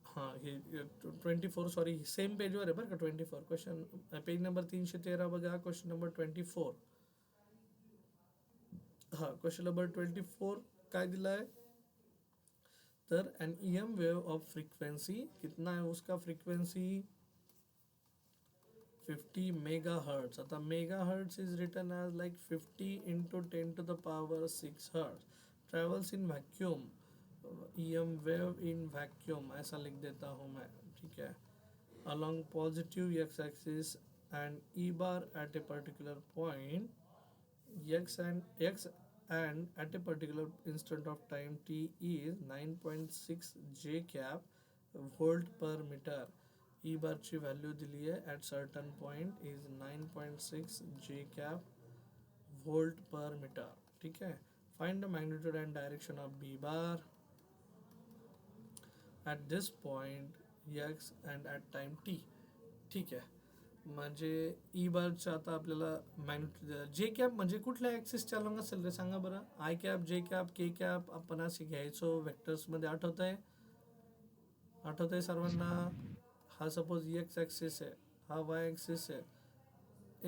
Speaker 1: हां हे 24 सॉरी सेम पेजवर आहे बरं का. 24 क्वेश्चन पेज नंबर 313 बघा. Question number 24. हां क्वेश्चन नंबर 24 काय दिलं आहे. तर an EM wave of frequency कितना है उसका फ्रीक्वेंसी 50 megahertz. आता megahertz is written as like 50 into 10 to the power 6 hertz. Travels in vacuum. EM wave in vacuum ऐसा लिख देता हूँ मैं, ठीक है. Along positive x axis and E bar at a particular point, x and at a particular instant of time t is 9.6 j cap volt per meter. E bar ची value दिली आहे at certain point is 9.6 j cap volt per meter. ठीक आहे. Find the magnitude and direction of B bar at this point x and at time t. ठीक आहे. म्हणजे E बारचं आता आपल्याला मॅग्नेट्यूड जे कॅप म्हणजे कुठल्या ॲक्सिसच्या अलॉंग असेल रे सांगा बरं. आय कॅप, जे कॅप, के कॅप आपण असे घ्यायचो व्हेक्टर्समध्ये. आठवत आहे सर्वांना. हा सपोज एक्स ॲक्सिस आहे, हा वाय ॲक्सिस आहे.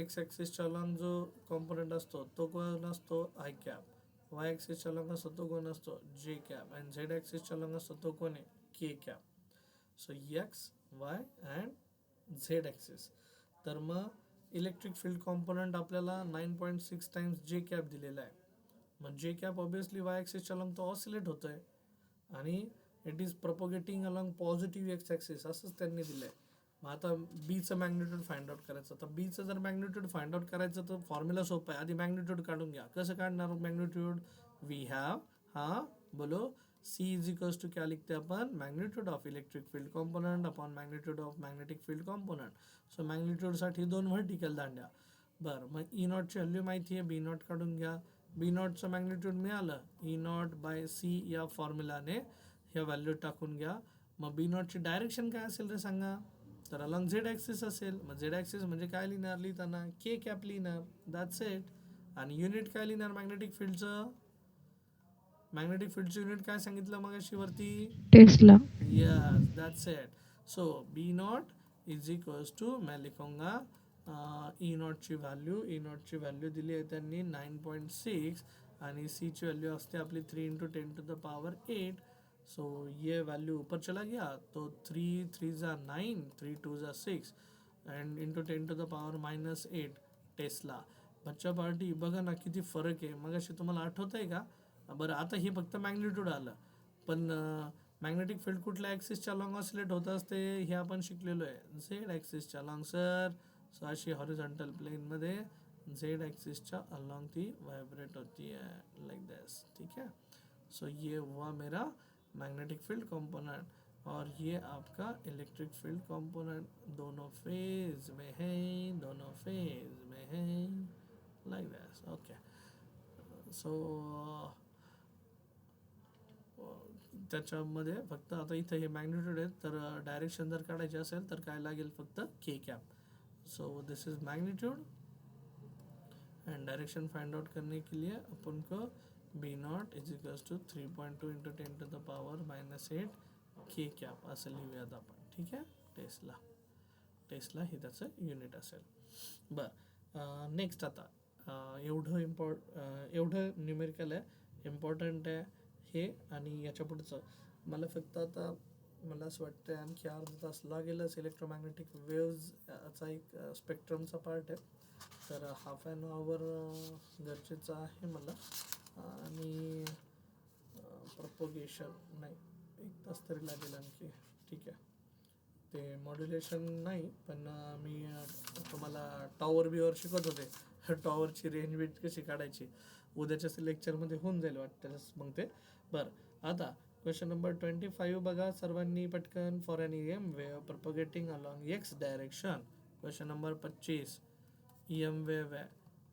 Speaker 1: एक्स ॲक्सिसच्या अलॉंग जो कॉम्पोनंट असतो तो कोण असतो, आय कॅप. वाय ॲक्सिसच्या अलॉंग असतो तो कोण असतो, जे कॅप. आणि झेड ॲक्सिसच्या अलॉंग असतो तो कोण आहे, के cap. So x, Y and Z axis. तर मग इलेक्ट्रिक फील्ड कॉम्पोनंट आपल्याला 9.6 टाइम्स जे कॅप दिलेला आहे. मग जे कॅप ऑब्विसली वाय ॲक्सिसच्या अलॉंग तो ऑसिलेट होतोय आणि it is propagating along positive X axis असंच त्यांनी दिलं आहे. मग आता बीचं मॅग्नेट्यूड फाइंड आउट करायचं. तर बीचं जर मॅग्नेट्यूड फाइंड आउट करायचं तर फॉर्म्युला सोपं आहे. आधी मॅग्नेट्यूड काढून घ्या. कसं काढणार मॅग्नेट्यूड, वी हॅव हा बोलो C इज इक्वल्स टू क्या लिखते हैं अपन, magnitude of electric field component upon magnitude of magnetic field component. So मॅग्नेट्यूडसाठी 2 व्हर्टिकल दांड्या. बरं, मग ई नॉटची व्हॅल्यू माहिती आहे, बी नॉट काढून घ्या. बी नॉटचं मॅग्नेट्यूड मिळालं, ई नॉट बाय सी या फॉर्म्युलाने ह्या व्हॅल्यू टाकून घ्या. मग बी नॉटची डायरेक्शन काय असेल रे सांगा. तर अलॉंग झेड ॲक्सिस असेल. मग झेड ॲक्सिस म्हणजे काय लिहिणार, लिहिताना के कॅप लिहिणार. That's it. आणि युनिट काय लिहिणार मॅग्नेटिक फील्डचं, मॅग्नेटिक फील्डचं युनिट काय सांगितलं मग अशी वरती,
Speaker 2: tesla.
Speaker 1: Yes that's it. So B not is equals to मैं लिखूंगा ई नॉटची व्हॅल्यू दिली आहे त्यांनी 9.6 आणि सीची व्हॅल्यू असते आपली 3 into 10 to the power 8. So ये वैल्यू ऊपर चला गया तो 3 3 जा 9, 3 2 जा 6 and into 10 to the power -8 tesla. बच्चा पार्टी बघा ना किती फरक आहे. मग अशी तुम्हाला आठवत आहे का. बरं, आता हे फक्त मॅग्नेट्यूड आलं, पण मॅग्नेटिक फील्ड कुठल्या ॲक्सिसच्या लॉंग ऑसिलेट होत असते हे आपण शिकलेलो आहे, झेड ॲक्सिसच्या लॉंग सर. सो अशी हॉरिझॉन्टल प्लेनमध्ये झेड ॲक्सिसच्या अलॉंग ती व्हायब्रेट होती है लाइक दिस. ठीक है. सो ये हुआ मेरा मैग्नेटिक फील्ड कंपोनेंट और ये आपका इलेक्ट्रिक फील्ड कंपोनेंट. दोनों फेज में है लाइक दिस. ओके. सो त्याच्यामध्ये फक्त आता इथं हे मॅग्नेट्यूड आहे, तर डायरेक्शन जर काढायची असेल तर काय लागेल, फक्त K cap. So this is magnitude and direction find out करने के लिए अपन को B not is equals to 3.2 into 10 to the power -8 K cap असं लिहूयात आपण. ठीक आहे. टेस्ला हे त्याचं युनिट असेल. बरं, नेक्स्ट आता एवढं न्यूमेरिकल आहे, इम्पॉर्टंट आहे हे. आणि याच्या पुढचं मला फक्त आता मला असं वाटतं आणखी अर्धा तास लागेलच. इलेक्ट्रोमॅग्नेटिक वेव्हजचा एक स्पेक्ट्रमचा पार्ट आहे, तर हाफ ॲन आवर गरजेचं आहे मला. आणि प्रपोगेशन नाही, 1 तास तरी लागेल आणखी. ठीक आहे. ते मॉड्युलेशन नाही, पण मी तुम्हाला टॉवर बिवर शिकवत होते. टॉवरची रेंज बीट कशी काढायची उद्याच्या लेक्चरमध्ये होऊन जाईल वाटतं मग ते. बरं, आता क्वेश्चन नंबर 25 बघा सर्वांनी पटकन. For an EM wave propagating along x direction. Question number 25 EM wave है,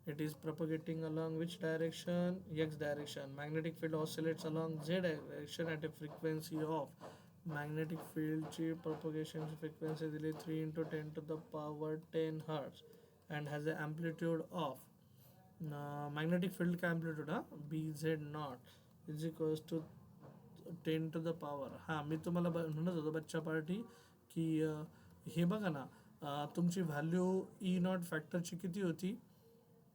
Speaker 1: it is propagating along which direction, x direction. Magnetic field oscillates along z direction at a frequency of, magnetic field ची propagation frequency दिली 3 into 10 to the power 10 hertz and has an amplitude of magnetic field का amplitude bz naught is equals to 10 to the power. हां, मी तुम्हाला म्हणत होतो बच्चा party की हे बघा ना, तुमची व्हॅल्यू ई नॉट फॅक्टरची किती होती,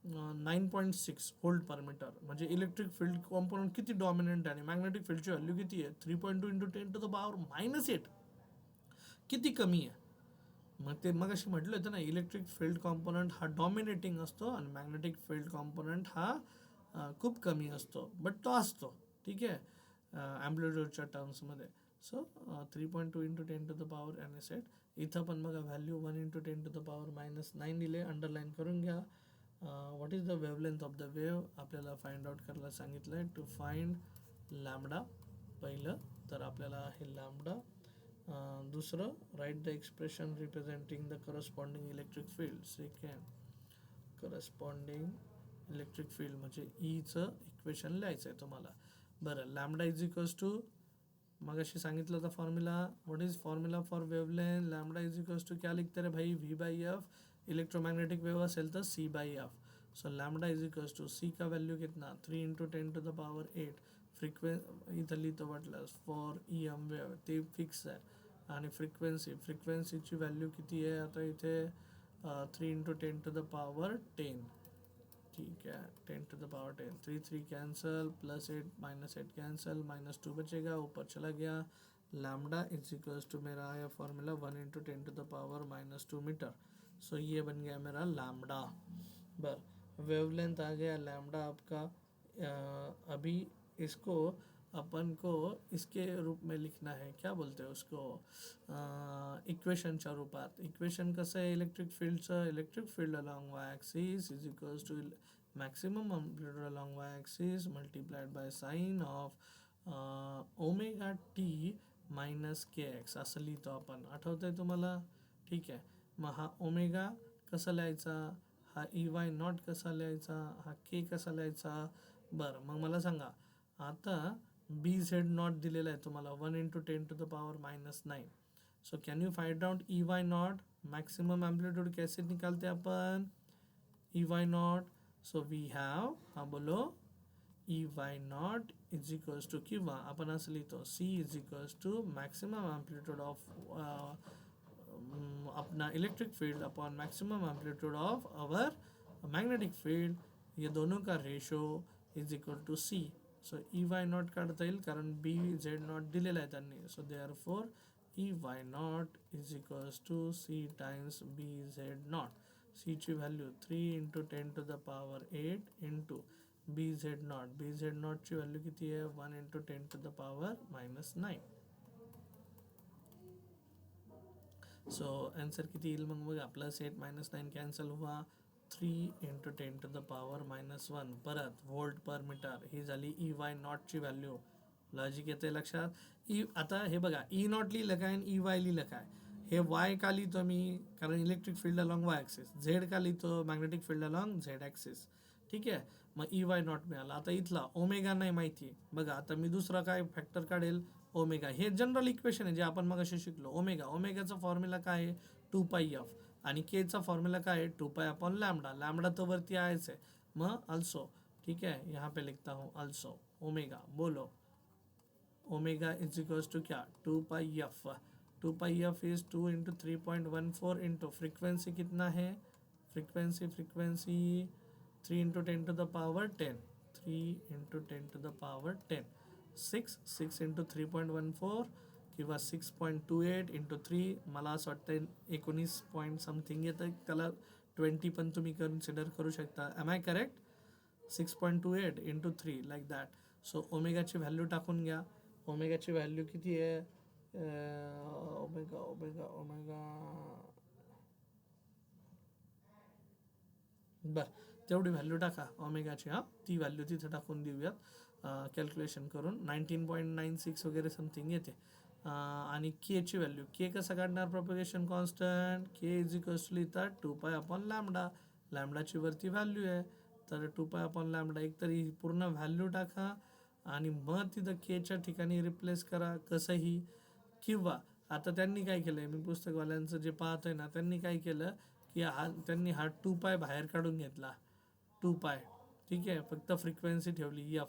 Speaker 1: 9.6 व्होल्ट पर मीटर. म्हणजे इलेक्ट्रिक फील्ड कॉम्पोनंट किती डॉमिनंट आहे आणि मॅग्नेटिक फील्डची व्हॅल्यू किती आहे 3.2 इंटू 10⁻⁸ किती कमी आहे. मग ते मग अशी म्हटलं होतं ना, इलेक्ट्रिक फील्ड कॉम्पोनंट हा डॉमिनेटिंग असतो आणि मॅग्नेटिक फील्ड कॉम्पोनंट हा खूप कमी असतो, बट तो असतो. ठीक आहे, ॲम्प्लिट्यूडच्या टर्म्समध्ये. सो 3.2 इंटू 10⁻, आणि सेट इथं पण बघा व्हॅल्यू 1 इंटू 10⁻⁹ दिले. अंडरलाईन करून घ्या. What is the wavelength of the wave आपल्याला फाइंड आउट करायला सांगितलं आहे. टू फाइंड लॅम्बडा पहिलं तर आपल्याला आहे लॅम्बडा. दुसरं, write the expression representing the corresponding electric field. Second, corresponding electric field म्हणजे ईचं इक्वेशन लिहायचं आहे तुम्हाला. बरं, लॅम्बडा इज इक्वल्स टू मग अशी सांगितलं होता formula. What is formula for wavelength. Lambda is equals to क्या लिखते रे भाई, V/F. इलेक्ट्रोमॅग्नेटिक वेव असेल तर C/F. So lambda is equals to c का व्हॅल्यू कितना 3 इंटू 10⁸. इथं लिहितो वाटलं फॉर EM वेव ते फिक्स आहे. आणि फ्रिक्वेन्सीची व्हॅल्यू किती आहे आता इथे 3 इंटू 10⁻10. ठीक है, 10⁻10. 3 3 कैंसल, +8 -8 कैंसल, -2 बचेगा, ऊपर चला गया. लैम्डा इज इक्वल्स टू मेरा आया फॉर्मूला 1 इंटू 10⁻⁻2 मीटर. सो ये बन गया मेरा लैम्डा. वेवलेंथ आ गया लैम्डा आपका. अभी इसको अपन को इसके रूप में लिखना है, क्या बोलते हैं उसको, इक्वेशनच्या रूपात. इक्वेशन कसं आहे इलेक्ट्रिक फील्डचं, electric field along Y axis is equals to maximum amplitude along Y axis multiplied by sine of omega T minus KX असं लिहितो आपण. आठवतंय तुम्हाला. ठीक आहे, मग हा ओमेगा कसा लिहायचा, हा EY0 कसा लिहायचा, हा K कसा लिहायचा. बरं, मग मला सांगा आता BZ0 दिलेला आहे तुम्हाला 1 into 10⁻⁹. So can you find out EY0. Maximum amplitude कैसे निकालते अपन, EY0. सो वी हैव, हाँ बोलो, EY0 इज इक्वल्स टू किंवा आपण असं लिहितो C is equals to maximum amplitude of अपना electric field upon maximum amplitude of our magnetic field. ये दोनों का ratio is equal to C. So EY0 काढता येईल कारण BZ0 दिलेला आहे त्यांनी. So therefore EY0 is equals to C times BZ0. C ची value 3 into 10⁸ into BZ0. BZ0 ची व्हॅल्यू किती आहे 1 इंटू 10⁻⁹. सो आन्सर किती येईल मग बघा, +8 -9 कॅन्सल हुआ. 3 इंटू 10⁻⁻1 परत व्होल्ट पर मीटर. ही झाली EY0 ची व्हॅल्यू. लॉजिक येते लक्षात. आता हे बघा E0 लिहिलं काय आणि EY लिहिलं काय. हे Y का लिहितो मी, कारण electric field along Y axis. Z का लिहितो, magnetic field along Z axis. ठीक आहे, मग EY0 मिळाला. आता इथला ओमेगा नाही माहिती. बघा आता मी दुसरा काय फॅक्टर काढेल, ओमेगा. हे जनरल इक्वेशन आहे जे आपण मग असे शिकलो. ओमेगाचा फॉर्म्युला काय आहे 2πF आणि केचा फॉर्म्युला काय आहे 2π/λ. लॅम्बडा तर वरती आहेच आहे. मग अल्सो, ठीक है, यहाँ पे लिखता हूँ अल्सो ओमेगा. बोलो, ओमेगा इज इक्वल्स टू क्या 2πF. 2πF is 2 into 3.14 into frequency कितना है, फ्रिक्वेंसी 3 इंटू 10⁻10. 3 इंटू 10⁻10. 6 इंटू 3.14 किंवा 6.28 इंटू 3. मला असं वाटतं 19 पॉईंट समथिंग येतं. त्याला 20 पण तुम्ही कन्सिडर करू शकता. Am I correct. 6.28 into 3 like that. So ओमेगाची व्हॅल्यू टाकून घ्या. ओमेगाची व्हॅल्यू किती आहे, ओमेगा बर तेवढी व्हॅल्यू टाका ओमेगाची. हां, ती व्हॅल्यू तिथे टाकून देऊयात कॅल्क्युलेशन करून. 19.96 वगैरे समथिंग येते. आणि केची व्हॅल्यू, के कसं काढणार, propagation constant. K is equals to लिहितात 2π/λ. लॅम्बडाची वरती व्हॅल्यू आहे तर 2π/λ. एकतरी पूर्ण व्हॅल्यू टाका आणि मग तिथं केच्या ठिकाणी रिप्लेस करा कसंही. किंवा आता त्यांनी काय केलं आहे, मी पुस्तकवाल्यांचं जे पाहतोय ना, त्यांनी काय केलं की त्यांनी हा 2π बाहेर काढून घेतला. 2π, ठीक आहे, फक्त फ्रिक्वेन्सी ठेवली F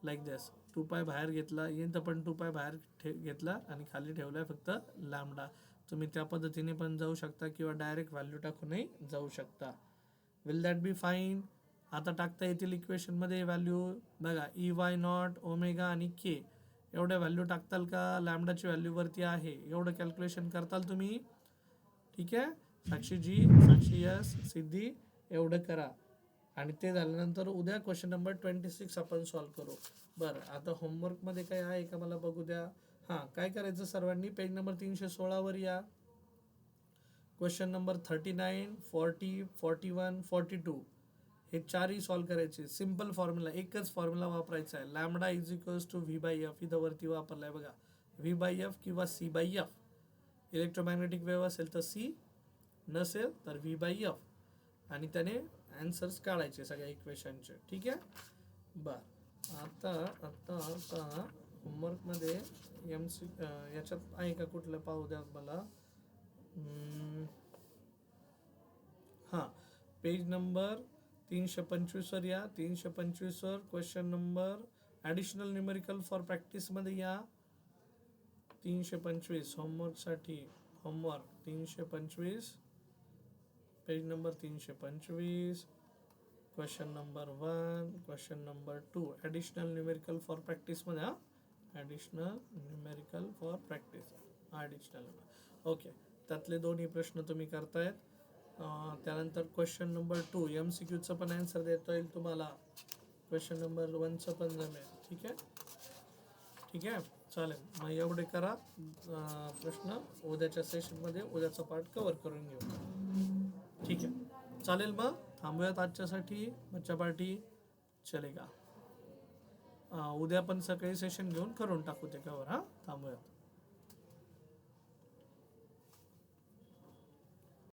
Speaker 1: लाईक दिस. 2π बाहेर घेतला, येतं पण 2π बाहेर घेतला आणि खाली ठेवला फक्त लॅम्बडा. तुम्ही त्या पद्धतीने पण जाऊ शकता किंवा डायरेक्ट व्हॅल्यू टाकूनही जाऊ शकता. Will that be fine. आता टाकता येतील इक्वेशनमध्ये व्हॅल्यू बघा EY0 ओमेगा आणि के एवढ्या व्हॅल्यू टाकताल का? लॅमडाची व्हॅल्यू वरती आहे एवढं कॅल्क्युलेशन करताल तुम्ही. ठीक आहे, साक्षी यस, सिद्धी एवढं करा. आणि ते झाल्यानंतर उद्या क्वेश्चन नंबर 26 आपण सॉल्व्ह करू. बरं, आता होमवर्कमध्ये काय आहे का मला बघू द्या. हां, काय करायचं सर्वांनी, पेज नंबर 316 वर या. क्वेश्चन नंबर 39, 40, 41, 42 हे चारही सॉल्व्ह करायचे. सिम्पल फॉर्म्युला, एकच फॉर्म्युला वापरायचा आहे. Lambda is equals to V/F इथं वरती वापरलाय बघा. V/F किंवा C/F. इलेक्ट्रोमॅग्नेटिक वेव्ह असेल तर C, नसेल तर V/F. आणि त्याने आन्सर्स काढायचे सगळ्या इक्वेशनचे. ठीक आहे. बर, आता होमवर्कमध्ये याच्यात आहे का कुठलं पाहू द्या मला. हां, पेज नंबर 325 वर या. 325 वर question number additional numerical for प्रॅक्टिसमध्ये या. 325 होमवर्कसाठी, homework 325, page number 325, question number 1, question number 2 additional numerical for प्रॅक्टिसमध्ये. हां, additional numerical for practice, additional. Okay, त्यातले दोन्ही प्रश्न तुम्ही करतायत. त्यानंतर क्वेश्चन नंबर 2 MCQचं पण आन्सर देता येईल तुम्हाला. क्वेश्चन नंबर 1चं पण जमेल. ठीक आहे, ठीक आहे, चालेल. मग एवढे करा प्रश्न. उद्याच्या सेशनमध्ये उद्याचा पार्ट कव्हर करून घेऊ. ठीक आहे, चालेल. मग थांबूयात आजच्यासाठी. बच्चा पार्टी चलेगा. उद्या पण सकाळी सेशन घेऊन करून टाकू ते कव्हर. हां, थांबूयात.